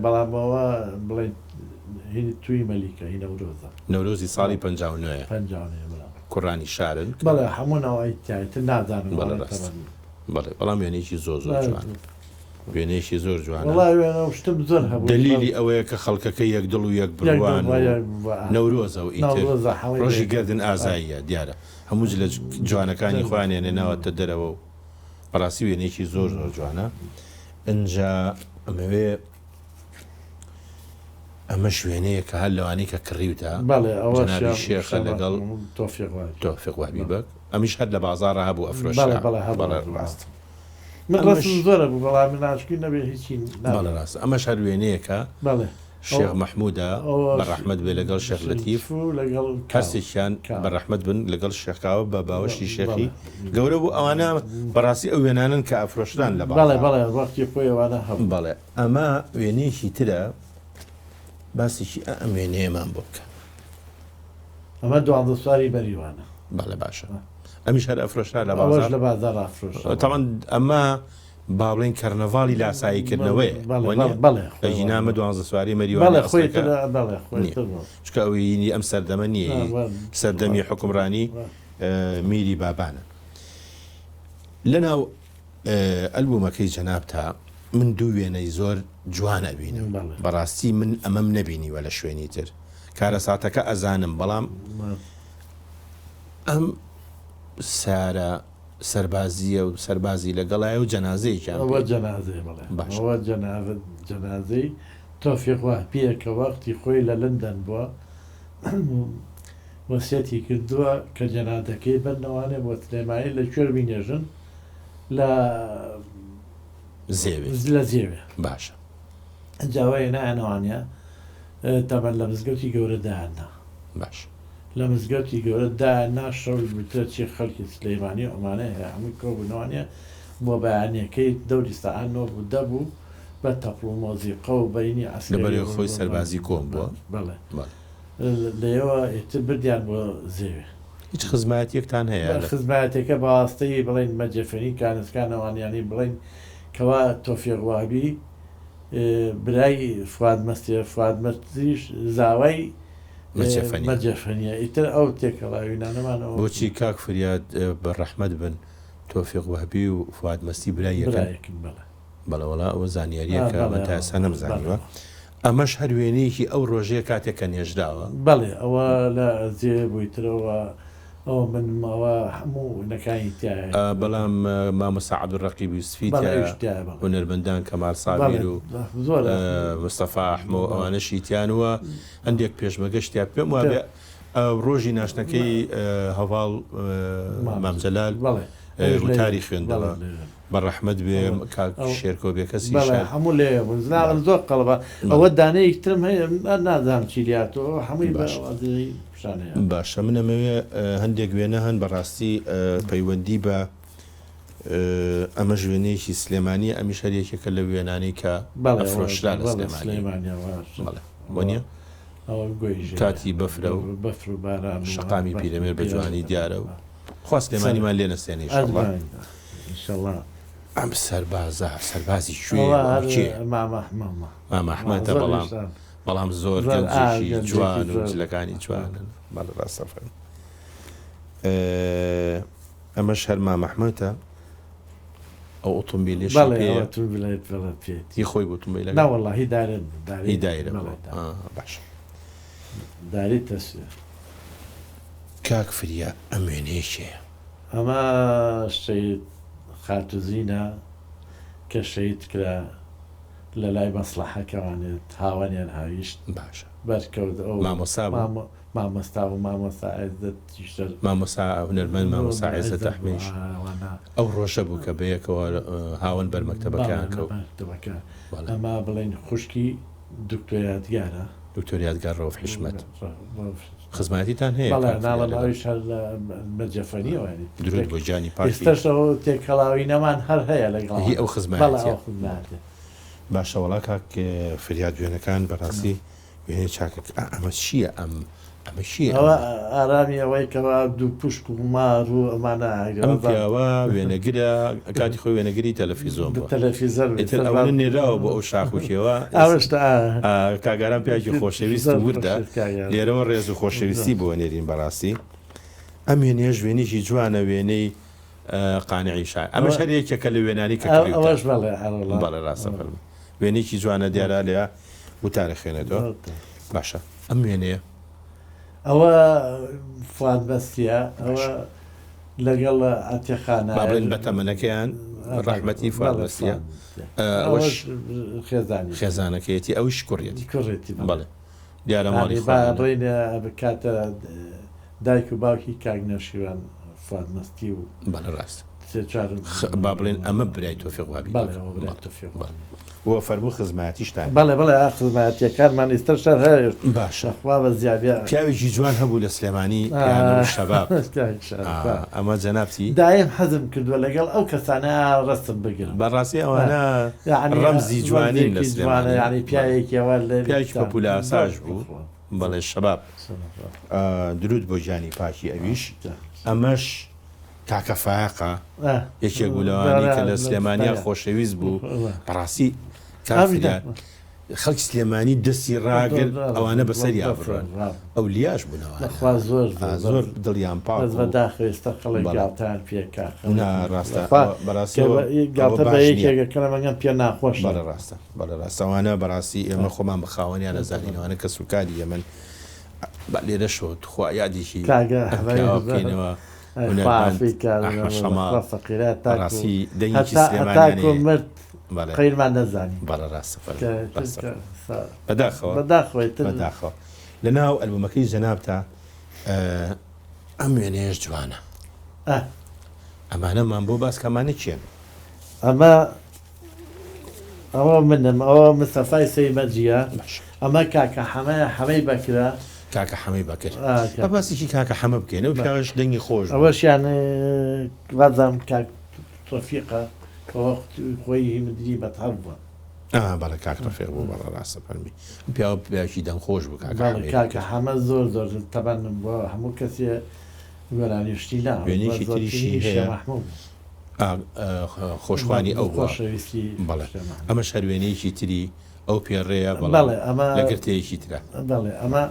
بەڵامەوە بڵێن توی مەلیکە هی نەورۆزە نەورۆزی ساڵی 59 کوڕانی شارن بەڵێ هەموونەوەی تایتر نازانم بەڵێ بەڵام وێنێکی زۆر جوان وێنێکی زۆر جوانە شتم زۆر هەبوو دلیلی ئەوەیە کە خەڵکەکە یەک دڵ و یەک بڕوان نەورۆزە و ئیتر ڕۆژی گەردن ئازاییە دیارە هەموو لە جوانەکانی خوانێنێ ناوەتە دەرەوە و بەڕاستی وێنێکی زۆر زۆر جوانە ئەنجا ئەمەوێ ئەمە شوێنەیە کە هەر لەوانەی کە کڕیوتە جەنابی شێخە لەگەڵ تۆفیق وابی بەک ئەمیش هەر لە بازاڕە هەبوو ئەفرۆشە ڕاست من ڕستم زۆرە بوو بەڵام من ناشکی نەبێ هیچی بەڵێ ڕاست ئەمەش هەر وێنەیەکە بەڵێ شێخ مححموودە بەڕەحمەت بێ لەگەڵ شێخ لەتیف لەگەڵ هەرسێکیان بەڕەحمەت بن لەگەڵ شێخاوە بە باوەشی شێخی گەورە بوو ئەوانە بەڕاستی ئەو وێنانن کە ئەفرۆشتان لە بەڵێ وەختی خۆی ئەوانە هەبوو بەڵێ ئەمە وێنەیەکی ترە باسێکی ئەم وێنەیەمان بۆ بکە ئەمە 12 سواری بەریوانە بەڵێ باشە ئەمیش هەر ئەفرۆشتا لە ئەوەش لە بازار ئافرۆشە تەمان ئەمە باڵێن کەرنەڤاڵی لاساییکردنەوەی ژینامە 12 سواری مەریوانە چکە ئەوی ئەم سەردەمە نییە سەردەمی حکومڕانی میری بابانە لەناو ئەلبومەکەی جەنابتا من دوو وێنەی زۆر جوانە بینم بەڕاستی من ئەمەم نەبینیوە لە شوێنی تر کارە ساتەکە ئەزانم بەڵام ئەم سارە سەربازیە و سەربازی لەگەڵایە و جەنازەیەکیان ئەوە جەنازەی ئەوە جەنازەی تۆفیق واهبیە کە وەختی خۆی لە لندەن بووە وەسیەتی کردووە کە جەنازەکەی بەرنەوانێ بۆ سلێمانی لە کوێر بینێژن لە زێوێ باشە ئەجاوای نایەنەوانە تەمەەن لە مزگەوتی گەورە داهێنا باش لە مزگەوتی گەورە داهێنا شەوی بترە چی خەڵکی سلەیمانی ئەمانە هەیە هەمووی کۆبوونەوانە بۆ بەیانیەکەی دەوری سەعانۆ بوو دەبوو بە تەپڵ و مۆزیقە و بەینی لەبەرێ خۆی سەربازی کۆم بووە بەڵێ لەیەوە ئێتر بردیان بۆ زێوێ هیچ خزمەتێکتان هەیە خزمەتێکە بەواستەی بڵین مەجەفەنی کانسکانەوانیانی بڵین کەوا تۆفیق واهبی برای فواد مەستیش زاوای مەجەفەنیە ئیتر ئەو تێکەڵاوینانەمانەوە بۆچی کاک فریاد بەڕەحمەت بن تۆفیق واهبی و فواد مەستی برای یەکن بەڵەوەڵا ئەوە زانیاریەکە من تا ئێستا نەمزانیوە ئەمەش هەر وێنەیەکی ئەو ڕۆژەیە کاتێککە نێژراوە بەڵێ ئەوە لە زێ بوویترەوە ئەو منەوە هەموو نەکانی تایە بەڵام مامۆستا عەبدوڕەقیب یوسفی هونەرمەندان کەمال سابیر و مستەفا ئەحمۆ ئەوانەشی تیانوە هەندێک پێشمەگەشتیا پێم وابێ ڕۆژی ناشنەکەی هەواڵ مامجەلال وتاری خوێندەوە بەڕەحمەت بێ شێرکۆ بێ کەسی هەموو لێ بزناڵم زۆر قەڵبە ئەوە دانەیەک ترم هەیە نازانم چیلیاتەوە هەمووی باشانەیە باشە منەمەوێ هەندێک وێنە هەن بەڕاستی پەیوەندی بە ئەمە ژوێنەیەکی سلێمانی ئەمیش هەرێکێکە لە وێنانەی کە ئەفرۆشرا لە سلێمانی وەنیە کاتی بەفرە و بەفر و باران شەقامی پیرەمێر بە جوانی دیارە و خوا سلێمانیمان لێ نەسێنی ئەم سەربازی شوێ مامەحمەدە بەڵام زۆر گەنجێکی جوان و جلەکانی جوانن بەڵێ ڕاستەفەن ئەمەش هەر مامەحمەدە ئەو ئۆتۆمبیلێش پێ خۆی بۆ ئۆتۆمبیلەکە ناوەڵڵا هی دایرە باش داری تەسوێر کاک فریا ئەم وێنەیەکێیە ئەمە شەید خاتوزینە کە شەید کرا لە لای مەسلحەکەوانێت هاوانیان هاویشت باشە بەرکەوت ئەو مامۆستا و مامۆستا مامۆستا هونەرمەند مامۆستا عیزەت ئەحمێش ئەو ڕۆژە بوو کە بەیەکەوە هاوەن بەرمەکتەبەکان کەوت ئەمە بڵێن خوشکی دکتۆر یادگارە دکتۆر یادگار ڕەوف حیشمەت خزمەتیتان هەیە ناڵەماویش هەر لە مەجەفەنیەوە درود بۆ جانی پاکی ئێستاشەوە تێکەڵاوینەمان هەر هەیە لەگەڵ هی ئەو خزمەتیە باشە وەڵا کاک فریاد وێنەکان بەڕاستی وێنەی چاکە ئەمە چییە ئەمە چییە ئەوە ئارامی ئەوەی کەوا دوو پشک و مار و ئەمانە ئەم پیاوە وێنەگرە کاتی خۆی وێنەگری تەلەڤیزۆن تەلەڤیزۆر ئەوە نێراوە بۆ ئەو شاخوکیەوە کاگاران پیاکی خۆشەویست وردە لێرەوە ڕێز و خۆشەویستی بۆ نێرین بەڕاستی ئەم وێنەیە ژوێنێکی جوانە وێنەی قانعی شای ئەمەش هەر یەکێکە لە وێنانی کە بەڵێ ڕاستە فەرموو وێنێکی جوانە دیارە لێە وتارە خوێنێتەوە باشە ئەم وێنەیە ئەوە فواد بەستیە ئەوە لەگەڵ ئاتێخانە بابڵێن بەتەمەنەکەیان ڕەحمەتی فواد بەستیە ئەوەش خێزانەکەیەتی ئەوش کوڕێتی بەڵێ دیارە ماڵی ڕێنە بکاتە دایک و باوکی کاک نەشیوان فواد مەستی و بەڵێ ڕاست با بڵێن ئەمە برای تۆفیق وابی وە فەرموو خزمەتیشتان بەڵێ خزمەتیەکانمان ئێستا شەر هەیە باشە خوا بە زیابە پیاوێکی جوان هەبوو لە سلێمانی شەباب ئەمە جەنابتی دایم حەزم کردووە لەگەڵ ئەو کەسانە ڕستم بگرن بەڕاستی ئەوانە ڕەمزی جوانین لە سلێمانی ینی پیاوێکیەوە پیاوێکی پۆپولاساژ بوو بەڵێ شەباب درود بۆ ژیانی پاکی ئەویش ئەمەش کاکە فایقە یەکێک گولەوانی کە لە سلێمانیا خۆشەویست بوو بەڕاستی کافران خەڵکی سلێمانی دەستی ڕاگرت ئەوانە بەسەری ئابڕۆن ئەو لیاش بوونەوە زۆر دڵیان پاک داخوێستە خەڵکیان پێکە ڕاستە بەڕاستیەکەمەگەن پێ ناخۆش بەڵێ ڕاستەوانە بەڕاستی ئێمە خۆمان بەخاوەنیان نەزانینەوەوانە کە سوکاری ئەمن لێرە شۆت خوا یادیشی بکەینەوە ڕاستی دەنگی سلێمانیان مرد قەیرمان نەزانی بەڵێ ڕاستە بەداخەوە لەناو ئەلبومەکەی جەنابتە ئەم وێنەیەش جوانە ئەمانەمان بۆ باسکەمانە چێن ئەوە منم ئەوە مستەفای سەیمەجیە ئەمە کاکە حەمەی بەکرا کاکە حەمەی بەکرد باسێکی کاکە حەمە بکەین و پیاوەش دەنگی خۆش ئەوەشیان وازام کاک تۆفیقە خۆی مدری بەتەڵ بووە بەڵێ کاک تۆفیق بوو بەڵێ ڕاستە فەرمی پیاوە پیاوێکی دەنگ خۆش بوو کاکە حەمە زۆر تەبەنم بۆ هەموو کەسێ گۆرانیشتی لا وێنێکی تریشی هەیە خۆشخوانی ئەو خۆشەویستی بەڵێ ئەمە شەروێنەیەکی تری ئەو پێڕێیە ئەمە لە گرتەیەکی ترە بەڵێ ئەمە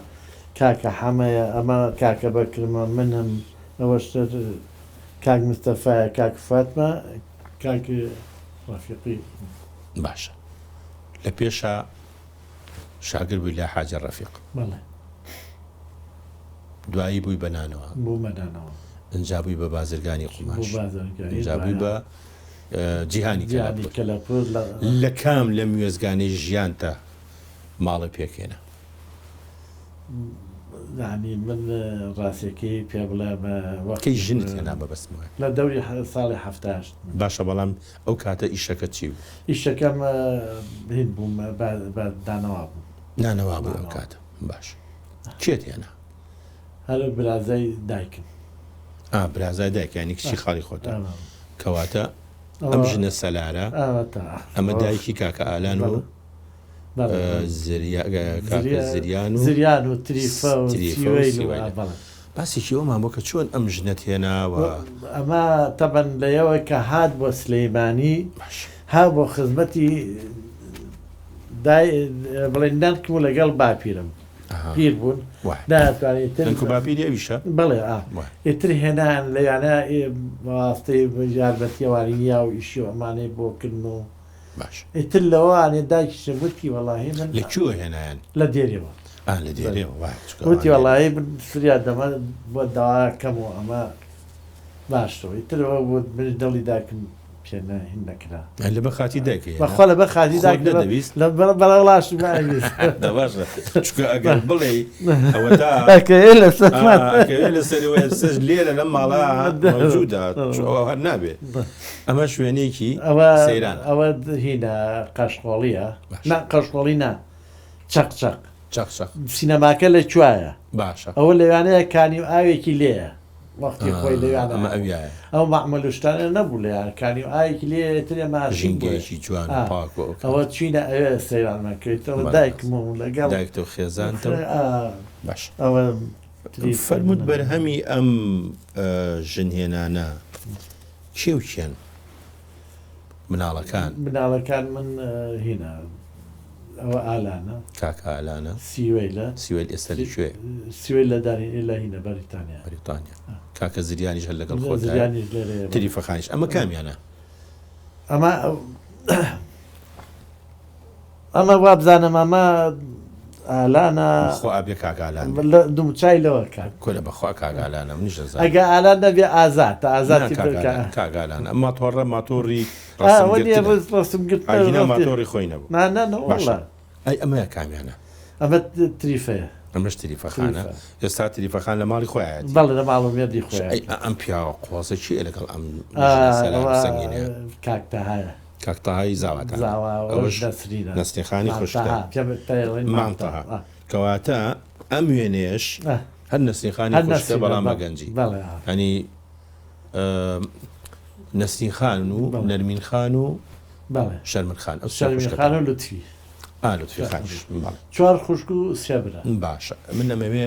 کاکە حەمەیە ئەمە کاکە بەکرمە منم ئەوەشتر کاک مستەفایە کاک فاتمە کاک ڕەفیقی باشە لە پێشە شاگر بووی لە حاجە ڕەفیق بەڵێ دوایی بووی بەنانەوە بوومەدانەوە ئەنجا بووی بە بازرگانی قوماش ئەنجا بووی بە جیهانی کەلاپور لە کام لە موێزگانەی ژیانتە ماڵی پێکێنە ینی من ڕاستیەکەی پێ بڵێ وەکەی ژنت هێنا بەبەستمەوە لە دەوری ساڵی هەفتاش باشە بەڵام ئەو کاتە ئیشەکە چی بوو ئیشەکەم هین بووم دانەوە بوو نانەوا بوو ئەو کاتە باش چێت هێنا هەر برازای دایکم برازای دایک ینی کچی خاڵی خۆتە کەواتە ئەم ژنە سەلارە ئەمە دایکی کاکە ئالان و زریان و تریفە باسێکی ئەومان بۆ کە چۆن ئەم ژنەت هێناوە ئەمە تەبەن لەیەوە کە هات بۆ سلەیمانی ها بۆ خزمەتی بڵێن دانکم و لەگەڵ باپیرم پیر بوون باپیری ئەویشە بڵێ ئێتر هێنان لەیانە واسطەی یاربەتیەوانیا و ئیشی ئەمانەی بۆکردن و باش ئیتر لەوانێ دایکی وتی وەڵاهی من لەکوێ هێنایان لە دێرەوە لە دێرەوە وتی وەڵاهی فریا دەمە بۆ داواکەم و ئەمە باشەوە ئیترەوە بۆ دڵی داکن پێنە هین نەکرا لە بە خاتی دایکە بەخوا لە بە خاتی داکەویست لە بەڵاش ئەگەر بڵێ لەسەر لێرە لەم ماڵا موجودە هەر نابێت ئەمە شوێنێکی سەیران ئەوە هینە قەشقۆڵیە قەشقۆڵی نا چەقچەق سینەماکە لە کوایە باشە ئەوە لەوانەیە کانی و ئاوێکی لێیە وەختی خۆی لەوانە ئەو مەعمەلوشتانە نەبوو لە کانی و ئاوێکی لێ ترێ ماژینگەیەکی جوان ئەوە چینە ئەوێ سەیرانمەکەیتەوە دایکم و لەگەڵ دایکتە و خێزانتە باش ئەوە فەرمووت بەرهەمی ئەم ژنهێنانە کێ و کێن مناڵەکان من هینە ئەوە ئالانە کاکە ئالانە سیوێل ئێستا لەکوێ سیوێل لە داری لە هینە بەریتانیا کاکە زریانیش هەر لەگەڵ خۆ تریفەخانیش ئەمە کامیانە ئەمە وا بزانم ئەمە ئالانە خۆ ئابێ کاگالان دووچای لەوە کات کۆلە بەخوا کاگالانە منیش ئەگە ئالان نەبێ ئازاد کاگالان ئەمە تۆڕە ماتۆڕی ڕستمگرتۆری خۆی نەبوو ئەی ئەمە کامیانە ئەمە تریفەیە ئەمەش تریفەخانە ئێستا تریفەخان لە ماڵی خۆیان بەڵێ لە ماڵمێردی خۆیان ئەم پیاوە قوڵاسە چی لەگەڵ ئەم سەنگینەیە کاکتەهایە کاکتەهای زاوات نەستیخانی خوشکە مانتەها کەواتە ئەم وێنێش هەر نەستیخانی خوشکە بەڵام بەگەنجی هەنی نەستیخان و نەرمین خان و شەرمن خان شەرمینخان و لوتفی لوتفی خان چوار خوشک و سێبرە باشە من ئەمەوێ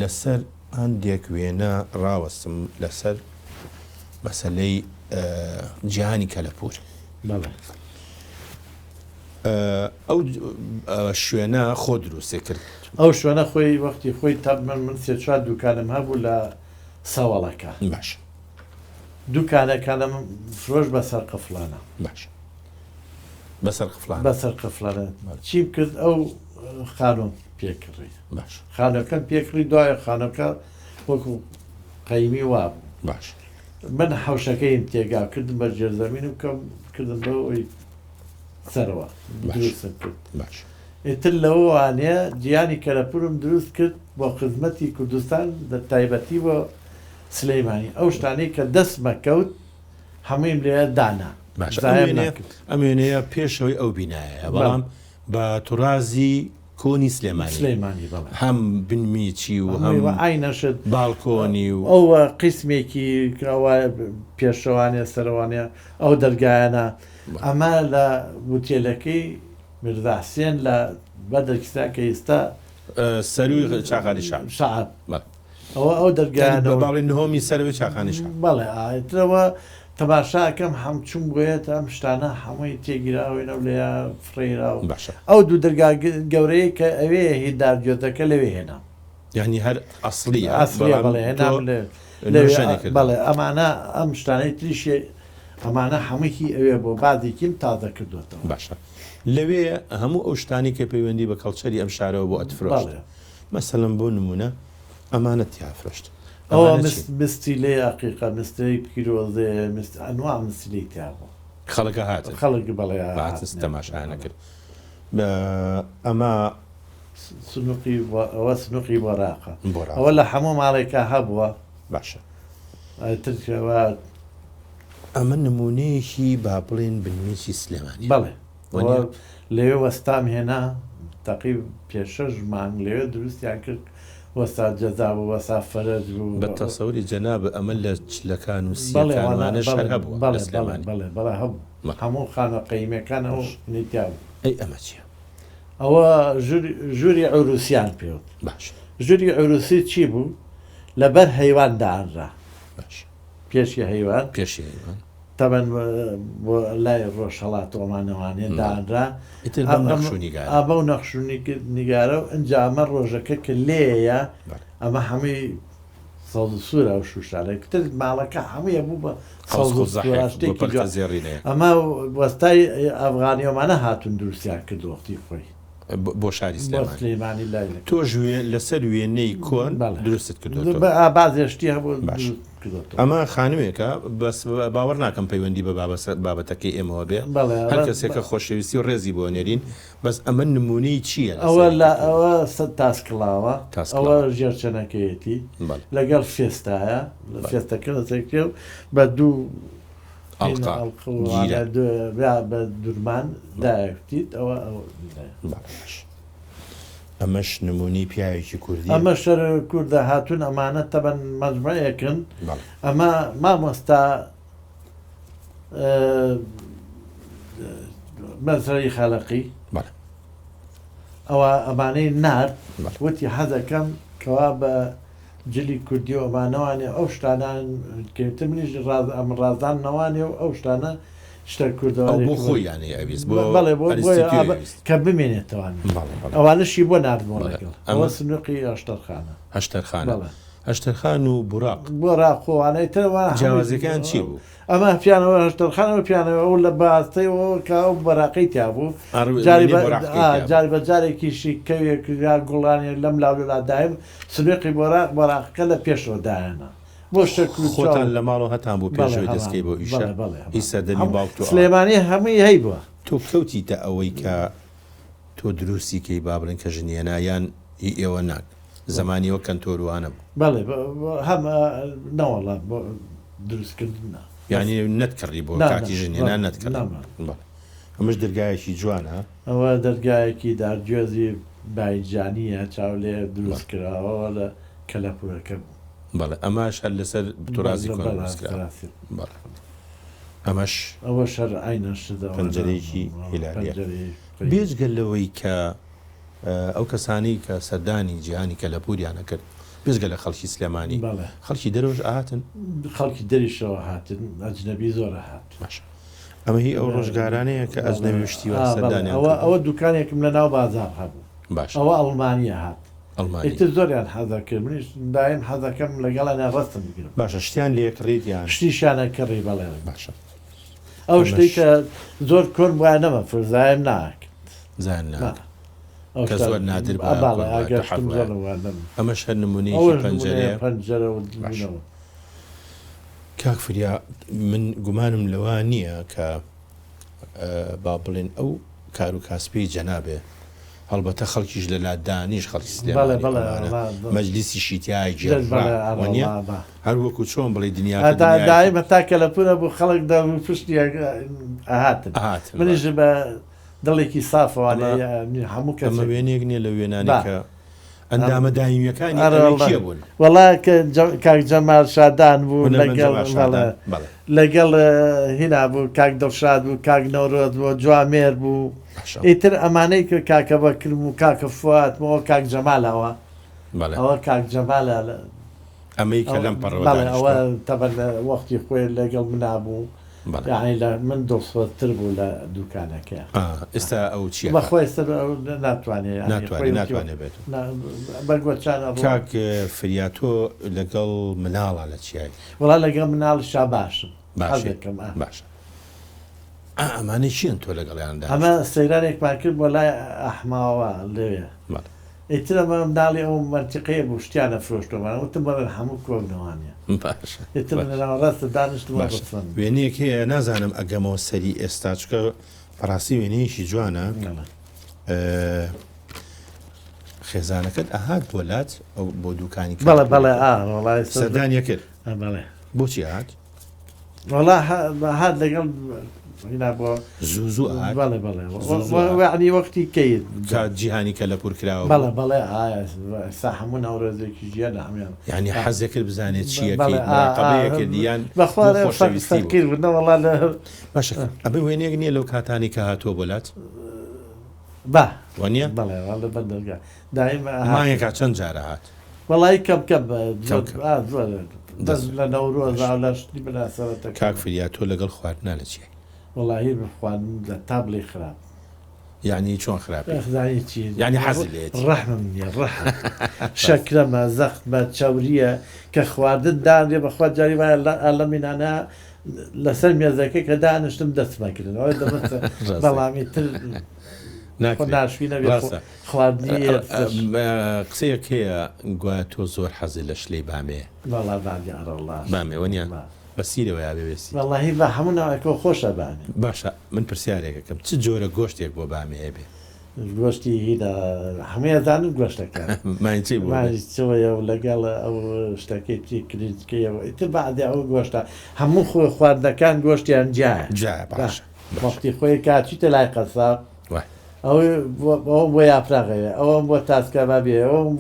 لەسەر هەندێک وێنە ڕاوەستم لەسەر مەسەلەی جیهانی کەلەپور ئەو شوێنە خۆ دروستێ کرد ئەو شوێنە خۆی وەختی خۆی تا من سێ چوار دوکانم هەبوو لە ساوەڵەکە باش دوکانەکانم فرۆش بەسەر قفلانە باش بەسەر قفلان بەسەر قفلانە چیم کرد ئەو خانۆم پێکڕی باش خانەکەم پێکڕی دوایە خانەکە وەکو قەیمی وابوو باش من حوشەکەیم تێگا کردم بە جێرزەمین و کەم کردم بەەوەی سەرەوە دروستم کرد باش ئیتر لەوانەیە گیانی کەلەپورم دروست کرد بۆ خزمەتی کوردستان تایبەتی بۆ سلەیمانی ئەو شتانەی کە دەستمە کەوت هەموویم لێ دانا ئەم وێنەیە پێشەوەی ئەو بینایە بەڵام بە توڕازی کۆنی سلێمانی هەم بنمیچی و هەم ئاینەشت باڵکۆنی و ئەوە قسمێکی پێشەوانێ سەرەوانە ئەو دەرگایانە ئەمە لە وتێلەکەی مرداسێن لە بەدەرکستا کە ئێستا سەروی چاخانی شعب ئەو دەرگایانە باڵی نهۆمی سەروی چاخانی شعب بەڵێ ئایترەوە تەماشاکەم هەم چوم گوێت ئەم شتانە هەمووی تێگیراوێنە و لێ فڕێرا و ئەو دوو دەرگا گەورەیە کە ئەوێ هیدارگوێتەکە لەوێ هێنا یعنی هەر ئەسڵی بەڵێ ئەمانە ئەم شتانەی تریشێ ئەمانە هەمووی ئەوێ بۆ بادێکیم تازە کردوێتەوە باشە لەوێ هەموو ئەو شتانی کە پەیوەندی بە کەڵچەری ئەم شارەوە بۆ ئەتفرۆشت مەسەڵەن بۆ نمونە ئەمانە تیافرۆشت ئەوە مستیلێ عقیقا مستەی پیرۆزێ ئەنوا مستیلی تیاوە خەڵکە هاتن خەڵک بەڵێ تەماشایانە کرد ئەمە سنوقی بۆراقە ئەوە لە هەموو ماڵێکە هەبووە باشە ترکەوە ئەمە نمونەیەکی با بڵێن بنوێکی سلێمانی بەڵێ لەوێ وەستام هێنا تەقیب پێشەش مانگ لەوێ دروستیان کرد وەستا جەزا بوو وەسا فەرەج بوو بە تەسەوری جەناب ئەمە لە چلەکان و سیەکانوانە شەر هەبووە بەڵێ هەبوو هەموو خانە قەیمەکان ئەو نیتیا بوو ئەی ئەمە چییە؟ ئەوە ژووری عروسیان پێوت باش ژووری عروسی چی بوو؟ لەبەر هەیوان داڕا پێشی هەیوان پێشی هەیوان تەبەن بۆ لای ڕۆژهەڵاتۆمانەوانێ داڕا ئابە و نەخشوونی نیگارە و ئەنجامە ڕۆژەکە کە لێیە ئەمە هەمووی سەڵ سوورە و شوشارە کتر ماڵەکە هەموویە بوو بە زێڕینەیە ئەمە وەستای ئەفغانیۆمانە هاتون دروستیان کرد وەختی خۆی بۆ شاری سلێمانی لای تۆ لەسەر وێنەی کۆن دروستت کردو بازێشتی هەبوو ئەمە خانوێکە بەس باوەڕ ناکەم پەیوەندی بە بابەتەکەی ئێمەوە بێ هەر کەسێکە خۆشەویستی و ڕێزی بۆ نێرین بەس ئەمە نمونەی چییە؟ ئەوە ئەوە تاسکڵاوە ئەوە ژێرچەنەکەیەتی لەگەڵ فێستایە فێستەکە لەسەرکرێ و بە دوو بە دوورمان دایەکتیت ئەوە ئەمەش نمونی پیاوێکی کوردی ئەمە شەر کووردە هاتوون ئەمانە تەبەن مەجموعەکەن ئەمە مامۆستا مەزرەی خەلقی ئەوە ئەمانەی نارد وتی حەزەکەم کەوا بە جلی کوردی و ئەمانەوانێ ئەو شتانان کەوتر منیش ئەم ڕازان نەوانێ و ئەو شتانە شتە کوردەوە بۆ خۆیانەیە ئەویست بەڵێ بۆ کە بمێنێتەوە ئەوانشی بۆ نردبوون لەگەڵ ئەوە سنووقی هەشتەرخانە هەشتەرخان و بوراق خۆوانەی ترەوە جیاوازەکان چی بوو؟ ئەمە پیانەوە هەشتەرخانەوە پیانەوە ئەو لە باستەیەوە کە ئەو بەراقی تیا بوو جاری بە جارێکیشی کەوێک یا گوڵانی لەم لاولادایم سنوێقی بۆراقەکە لە پێشەوەدایەنە بۆ خۆتان لە ماڵەوە هەتان بۆ پێشەوەی دەستکەی بۆ ئیشە ئیسەدەنی باوک سلێمانی هەمووی هەی بووە تۆ کەوتیتە ئەوەی کە تۆ دروستی کەی با بڵێن کە ژنیێنایان هی ئێوە ناک زمانیەوە کەنتۆروانە بوو بەڵێ هەمە نەوەڵا بۆ دروستکردن یعنی نەتکردی بۆ کاتی ژنیێنان نەتکرد ئەمەش دەرگایەکی جوانە ئەوە دەرگایەکی دارگوێزی بایجانیە چاو لێ دروست کراوە لە کەلەپورەکە بەڵێ ئەماش هەر لەسەر تورازی کۆنکرا ئەمەش ئەوە شەر عینەش پەنجەرەیەکی هیلاریە بێجگەل لەوەی کە ئەو کەسانی کە سەردانی جیهانی کەلەپوریانە کرد بێزگە لە خەڵکی سلێمانی خەڵکی دەرەوەش ئاهاتن خەڵکی دەریشەوە هاتن ئەجنەبی زۆرە هات باشە ئەمە هی ئەو ڕۆژگارانەیە کە ئەجنەبی شتیوە سەردانی ئەوە دوکانێکم لە ناو بازار هەبوو باش ئەوە ئەڵمانیا هات ئیتر زۆریان حەزە کرد منیش دایم حەزەکەم لەگەڵانە ڕستم بگرم باشە شتیان لێکڕیتیان شتیشانە کڕی بەڵێ باشە ئەو شتێک کە زۆر کۆن وایە نەمە فرزایم ناکرد زان کە زۆر نادر ئەمە شەر نمونەیەکی پەنجەرە کاک فریا من گومانم لەوە نییە کە با بڵێن ئەو کار و کاسپی جەنابێ هەڵبەتە خەڵکیش لە لادانیش خەڵکی مەجلیسی تیای جێڕوانە هەر وەکو چۆن بڵێ دنیا دایم تا کەلەپورە بوو خەڵک دا پشتی هاتن منیش بە دڵێکی سافوانێ هەموو کەمە وێنێک نییە لە وێنانی کە ئەندامە داهیمیەکانی بوون وەڵا کاک جەمال شادان بوو لەگەڵ هینا بوو کاک دڵشاد بوو کاک نەورۆز بوو جوامێر بوو ئیتر ئەمانەی کرد کاکە بەکرم و کاکە فواتمەوە کاک جەمالەوە ئەوە کاک جەمالە ئەمەی کە لەم ئەوە تەبەر وەختی خۆی لەگەڵ منابوو من دڵسۆتر بوو لە دوکانەکە ئێستا ئەو چی بەخۆی ناتوانێت بێت بەرگۆچانە کاک فریاتۆ لەگەڵ مناڵە لە چیایی وڵا لەگەڵ مناڵ شاباشم باشە ئەمانەی چیان تۆ لەگەڵیاندا ئەمە سەیرانێکمان کرد بۆ لای ئەحماوە لەوێ ئیترەمە منداڵی ئەو مەرتیقەیە بوو شتیانە فرۆشتۆمان وتم بەڵێن هەموو کۆبنەوانە ڕاستە دانیشتم وێنەیەک هەیە نازانم ئەگەمەوە سەری ئێستا چکە پڕاستی وێنەیەکی جوانە خێزانەکەت ئەهات بۆلات ئەو بۆ دوکانی بەڵێ سەردانیە کرد بۆچی هات وەڵا هات لەگەڵ زوو عنی وەختی کەیت جیهانی کە لە پور کراوە بەڵێ سا هەموو ناوڕێزێکی ژیان هەمیان یعنی حەزێکرد بزانێت چیەکەیان بەخوارەوەڵا لە باشە ئەبێ وێنێک نییە لەو کاتانی کە هاتووە بۆلات وانە بەڵێ بەردەگا دایممانێکا چەند جارە هات وەڵی کەم لە نەورۆزا لە شتی بناسەوەتە کاک فریاتۆ لەگەڵ خواردنا لە چی وڵی بخواردن لە تابلی خراپ یعنی چۆن خراپ ینی حەزی لێت ڕەحمم نییە ڕەح شەکرەمە زەختمە چاوریە کە خواردن دانێ بەخوا جاری وایە لە مینانە لەسەر مێزەکە کە دانیشتم دەستمەکردن ئەوە دەمە بەڵامی تر ناشوینە خواردنی قسەیەک هەیە گوایە تۆ زۆر حەزی لە شلەی بامێ بامێوەنیان بەسیرەوە یاێسی وەڵی بە هەموو ناوەکە خۆشە بانێ باشە من پرسیارێکەکەم چ جۆرە گۆشتێک بۆ بامێ هەبێ گۆشتی هیدا هەموو زانن گۆشتەکە ماچەوەیە و لەگەڵ ئەو شتەکەی کریتکەیەوە ئیتر بەعدی ئەو گۆشتە هەموو خۆی خواردنەکان گۆشتیان جایە وەختی خۆی کاچیتە لای قەساب ئەو بۆ یاپراغەیە ئەوە بۆ تاسکە بابێ ئەوم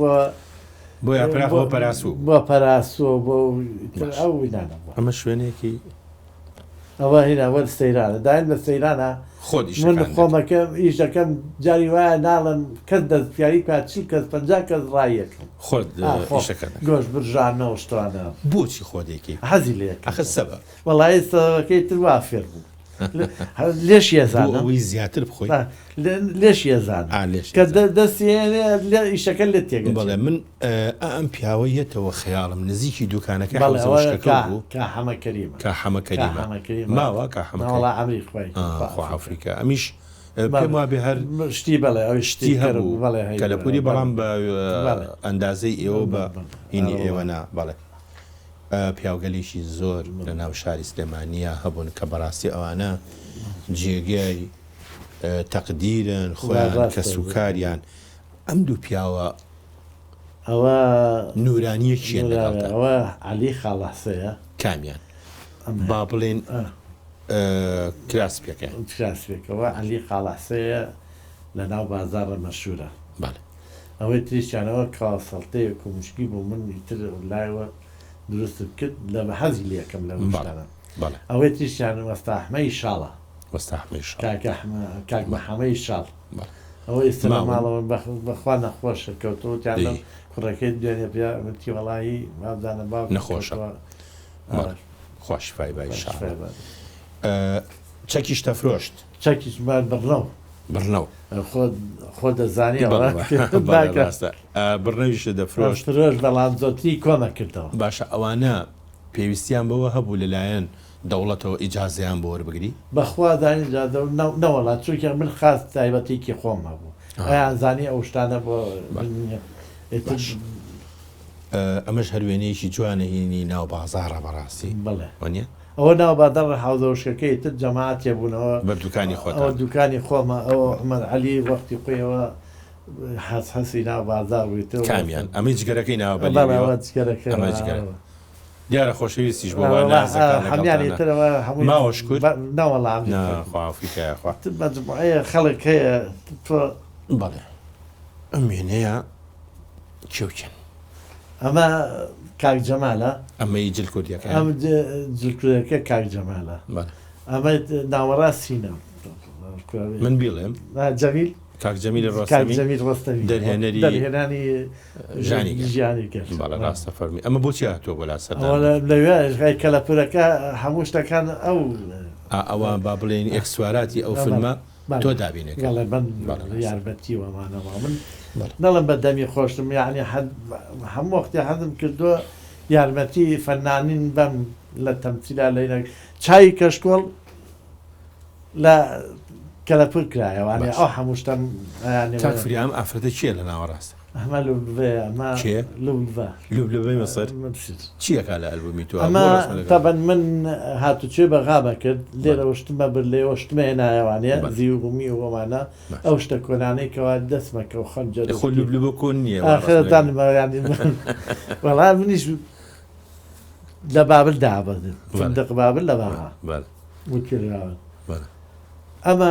بۆ یاپراغ بۆ پەراسوو بۆ پەراسوو بۆ ئەو وینانە ئەمە شوێنێکی ئەوە هیناوە سەیرانە داین بە سەیرانە من خۆمەکەم ئیش دەکەم جاری وایە ناڵم کەس دەستیاری کاچی کەس 50 کەس ڕایەکەم خۆت گۆشت برژانەوە شتوانە بۆچی خۆدێکی حەزی لێ ئەخە سەبە وەڵی سەبەکەی تر وا فێر بوو لێش ێزانەوەی زیاتر بخۆی لێش ێزان کە دەستی ئیشەکە لێ تێگە بەڵێ من ئەم پیاوەیەتەوە خەیاڵم نزیکی دوکانەکە حەمەکەریمە ماوە کا ئەمری ئەفریقا ئەمیش پێم وابێ هەر شتی بەڵێ ئەو شتی هەبوو کە لە پوری بەڵام بە ئەندازەی ئێوە بە هینی ئێوەنا بەڵێ پیاوگەلیشی زۆر لە ناو شاری سلێمانیە هەبوون کە بەڕاستی ئەوانە جێگەی تەقدیرن خۆیان کە سوکاریان ئەم دوو پیاوە ئەوە نورانیەکیان لەگەڵتە ئەوە عەلی خاڵاسەیە کامیان با بڵێن کراسپەکە کراسپێکەوە عەلی خاڵاسەیە لە ناو بازاڕە مەشهورە ئەوەی تریشیانەوە کاسەڵتەیەک و مشکی بۆ من ئیتر لایەوە دروست کرد لە بە حەزی لەکەم لە مشتانە ئەوەی تریشیان وەستاحمەی شاڵە کاک محەمەی شاڵ ئەوە ئێستا ماڵەوە بەخوا نەخۆشە کەوتوتیان کوڕەکەی دوێنێ پێتی وەڵایی وابزانە باو نەخۆشە خۆشفای بای شاڵ چەکیش دەفرۆشت چەکیش بڕنەو خۆ دەزانی بڕنەویش دەفرۆشت بەڵام زۆتری کۆمە کردەوە باشە ئەوانە پێویستیان بەوە هەبوو لەلایەن دەوڵەتەوە ئیجازیان بۆ وەربگری بەخوا دانی نەوەڵات چونکە من خاست تایبەتێکی خۆم هەبوو ئەیان زانی ئەو شتانە بۆ ئەمەش هەروێنەیەکی جوانەهینی ناو بازاڕە بەڕاستی بڵێ وانە ئەوە ناو بادەڕ حوزەوشەکەی تر جەماعەتێ بوونەوە بە دوکانی خۆت ئەوە دوکانی خۆمە ئەوە عومەر عەلی وەختی خۆیەوە حەسی ناو بازار بوویتەوە کامیان ئەمەی جگەرەکەی ناوە بەڵێەوە دیارە خۆشەویستیش بۆ هەمیانی ترەوە هەموو ماوەش کرد ناوەڵام مەجموعەیە خەڵک هەیە تۆ بەڵێ ئەم وێنەیە کێوکەن ئەمە کاک جەمالە ئەمەی جلکودیەکە ئەم جلکودەکە کاک جەمالە ئەمە ناوەڕا سینە من بیڵێم جەمیل کاک جەمیل ڕۆستەمی دەرهێنەری ژانی کرد بەڵێ ڕاستە فەرمی ئەمە بۆچی هاتووە بۆ لاسەردان لەوێ کەلەپورەکە هەموو شتەکان ئەوە با بڵێن ئێکسواراتی ئەو فیلمە تۆ دابینێکە یارمەتی وەمانەوە من نەڵم بە دەمی خۆشتم یعنی هەموو وەختی حەزم کردووە یارمەتی فەنانین بەم لە تەمسیلا لەینە چای کەشکۆڵ لە کەلەپور کرایەوانێ ئەو هەموو شتم تاکفریام ئافرەتە چییە لە ناوەڕاستە ئەمە لوبلبەی مەسەر چیەکە لە ئەلبومی تو ئەمە تەبەن من هاتوچێ بەغابە کرد لێرە شتمە بر لێ شتمە نایوانێ زیوگومی وەمانە ئەو شتە کۆنانەیەکەوە دەستمەکە و خەنجە خۆ لوبلبە کۆن نییە ئاخرەتانمەیانی وەڵام منیش لە بابل دابدن دق بابل لە باغا وتراون ئەمە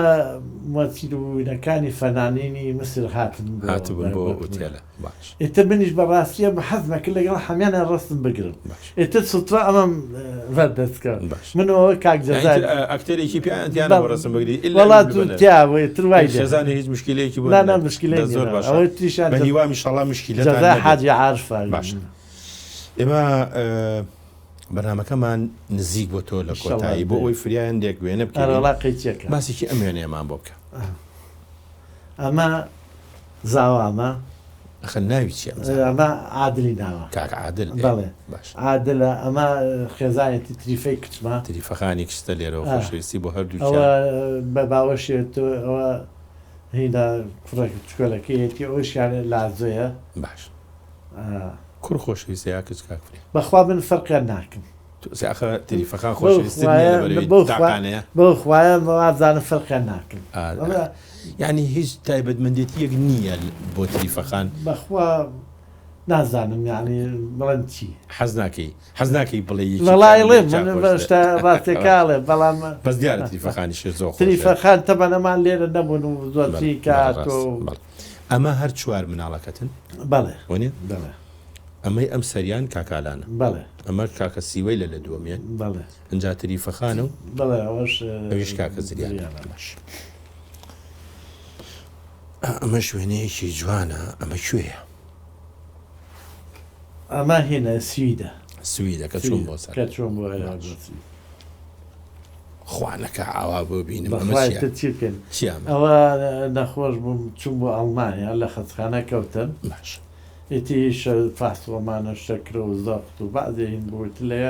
مۆچیلوینەکانی فەنانینی مسر هاتبوون بۆ ئوتێلە باش ئێتر منیش بەڕاستیە بە حەزمەکە لەگەڵ هەمیانە ڕستم بگرم ئێتر سوترا ئەمەم دەستکە منەوە کاک جەزای ئەکتەرێکی پیانیان ڕستم بگری وڵات تیاوەتر وای شێزانە هیچ مشکلەیەکی بۆ مشکلەی زۆر باش ئەوەی تریشان بە هیوا میشەڵا مشکلە جەزا حاجی عارفە باش ئێمە بەنامەکەمان نزیک بۆ تۆ لە کۆتایی بۆ ئەوی فریایان دێک وێنە بکەڵاقیچێکە باسێکی ئەم وێنەیەمان بۆ بکە ئەمە زاوامە ئەخە ناوی چی ئەمە عادلی ناوە کاک عادل بەڵێ عادلە ئەمە خێزانێتی تریفەی کچمە تریفەخانی کشتە لێرەوە خۆشەویستی بۆ هەردوو ئەوە بە باوەشێت ئەوە هیدا کوڕێک چکۆلەکەیەتی ئەوشیانە لازۆیە باش کوڕ خۆشەویستە یا کچ کاکفری بەخوا من فەرقیان ناکەم تریفەخان خۆشەویستی بۆ خوایە وازانە فەرقیان ناکەم یعنی هیچ تایبەتمەندێتیەک نییە بۆ تریفەخان بەخوا نازانم یعنی بڵێن چی حەز ناکەی بڵێ وەڵای لێم شتا ڕاستێکاڵێ بەڵام بەس دیارە تریفەخانیش زۆر تریفەخان تەبەنەمان لێرە نەبوون و زۆرچی کاتۆ ئەمە هەر چوار مناڵەکەتن بەڵێ وانێ ئەمەی ئەم سەریان کاکالانە بەڵێ ئەمە کاکە سیوەی لە دووەمیان بەڵێ ئەجا تریفەخانە و بەڵێ ئەویش کاکە زریان ئەمە شوێنەیەکی جوانە ئەمە کوێیە ئەمە هێنە سویدە کە چوون بۆ سەر چۆن بۆ خوانەکە ئاوا بۆ بینم ئەوە نەخۆش بووم چوون بۆ ئەڵمانیا لە خەچخانە کەوتن باش ئیتیش فاستۆمانە شەکرە و زەخت و بەعزێ هین بوویت لێ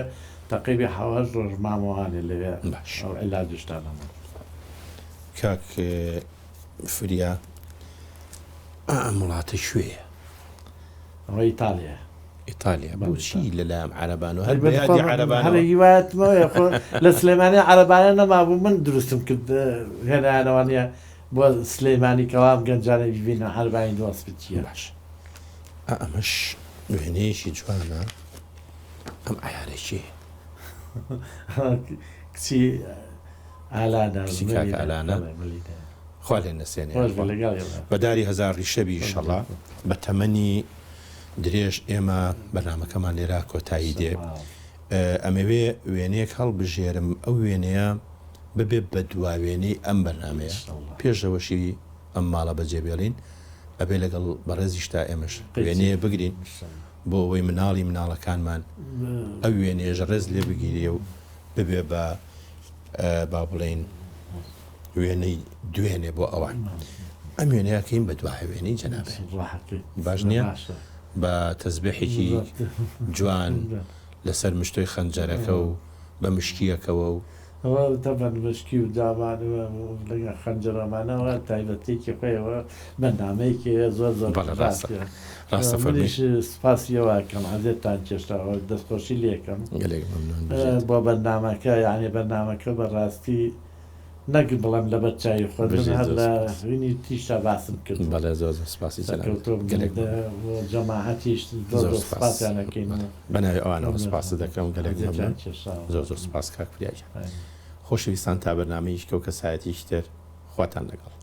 تەقیبی حەواش ڕۆژ مامەوانێ لەوێ باش ئەو عیلاجشتانەمە کاک فریا ئەم وڵاتە شوێیە ئەوە ئیتالیا بۆچی لەلایەم عەرەبان و هەر بەیادی عەرەبانەوە هیوایەتمەوە لە سلێمانی عەرەبانە نەمابوو من دروستم کرد هێنایانەوانە بۆ سلەیمانی کەوام گەنجانە ببینە هەرباین دۆسپچیە باش ئەمەش وێنەیەکی جوانە ئەم ئایارێکی کچی ئالانە ئالانە خوا لێ نەسێنێ بەداری هەزاری شەبی شەڵا بە تەمەنی درێژ ئێمە بەرنامەکەمان لێرا کۆتایی دێ ئەمەوێ وێنەیەک هەڵبژێرم ئەو وێنەیە ببێ بە دواوێنەی ئەم بەرنمەیە پێشەوەشی ئەم ماڵە بەجێبێڵین ئەبێ لەگەڵ بەڕێزیشتا ئێمەش وێنەیە بگرین بۆ ئەوەی مناڵی مناڵەکانمان ئەو وێنێژە ڕێز لێ بگیریە و ببێ بە با بڵێن وێنەی دوێنێ بۆ ئەوان ئەم وێنەیەکەین بە دوای وێنەی جەنابێ باش نییە بە تەزبێحێکی جوان لەسەر مشتۆی خەنجەرەکە و بە مشکیەکەوە و ئەوە تەبەن مشکی و داوانەوە لەگە خەنجەرەمانەوە تایبەتێکی خۆیەوە بەنامەیەکی زۆر زۆر ڕاستە فەرمیش سپاسیەوە کەم حەزێتتان کێشتاوە دەستخۆشی لێکەم بۆ بەرنامەکە یعنی بەرنامەکە بەڕاستی نەک بڵم لە بەرچوی خۆ هەر لە وینی تیشتا باسم کرد بەڵێ زۆر سپاسی جەماعەتیش زۆر سپاسیانەکەین بەناوی ئەوانەوە سپاس دەکەم گەلێک زۆر زۆر سپاس کاک فریاج خۆشەویستان تا بەرنامەیەش کەو کەسایەتیش تر خواتان لەگەڵ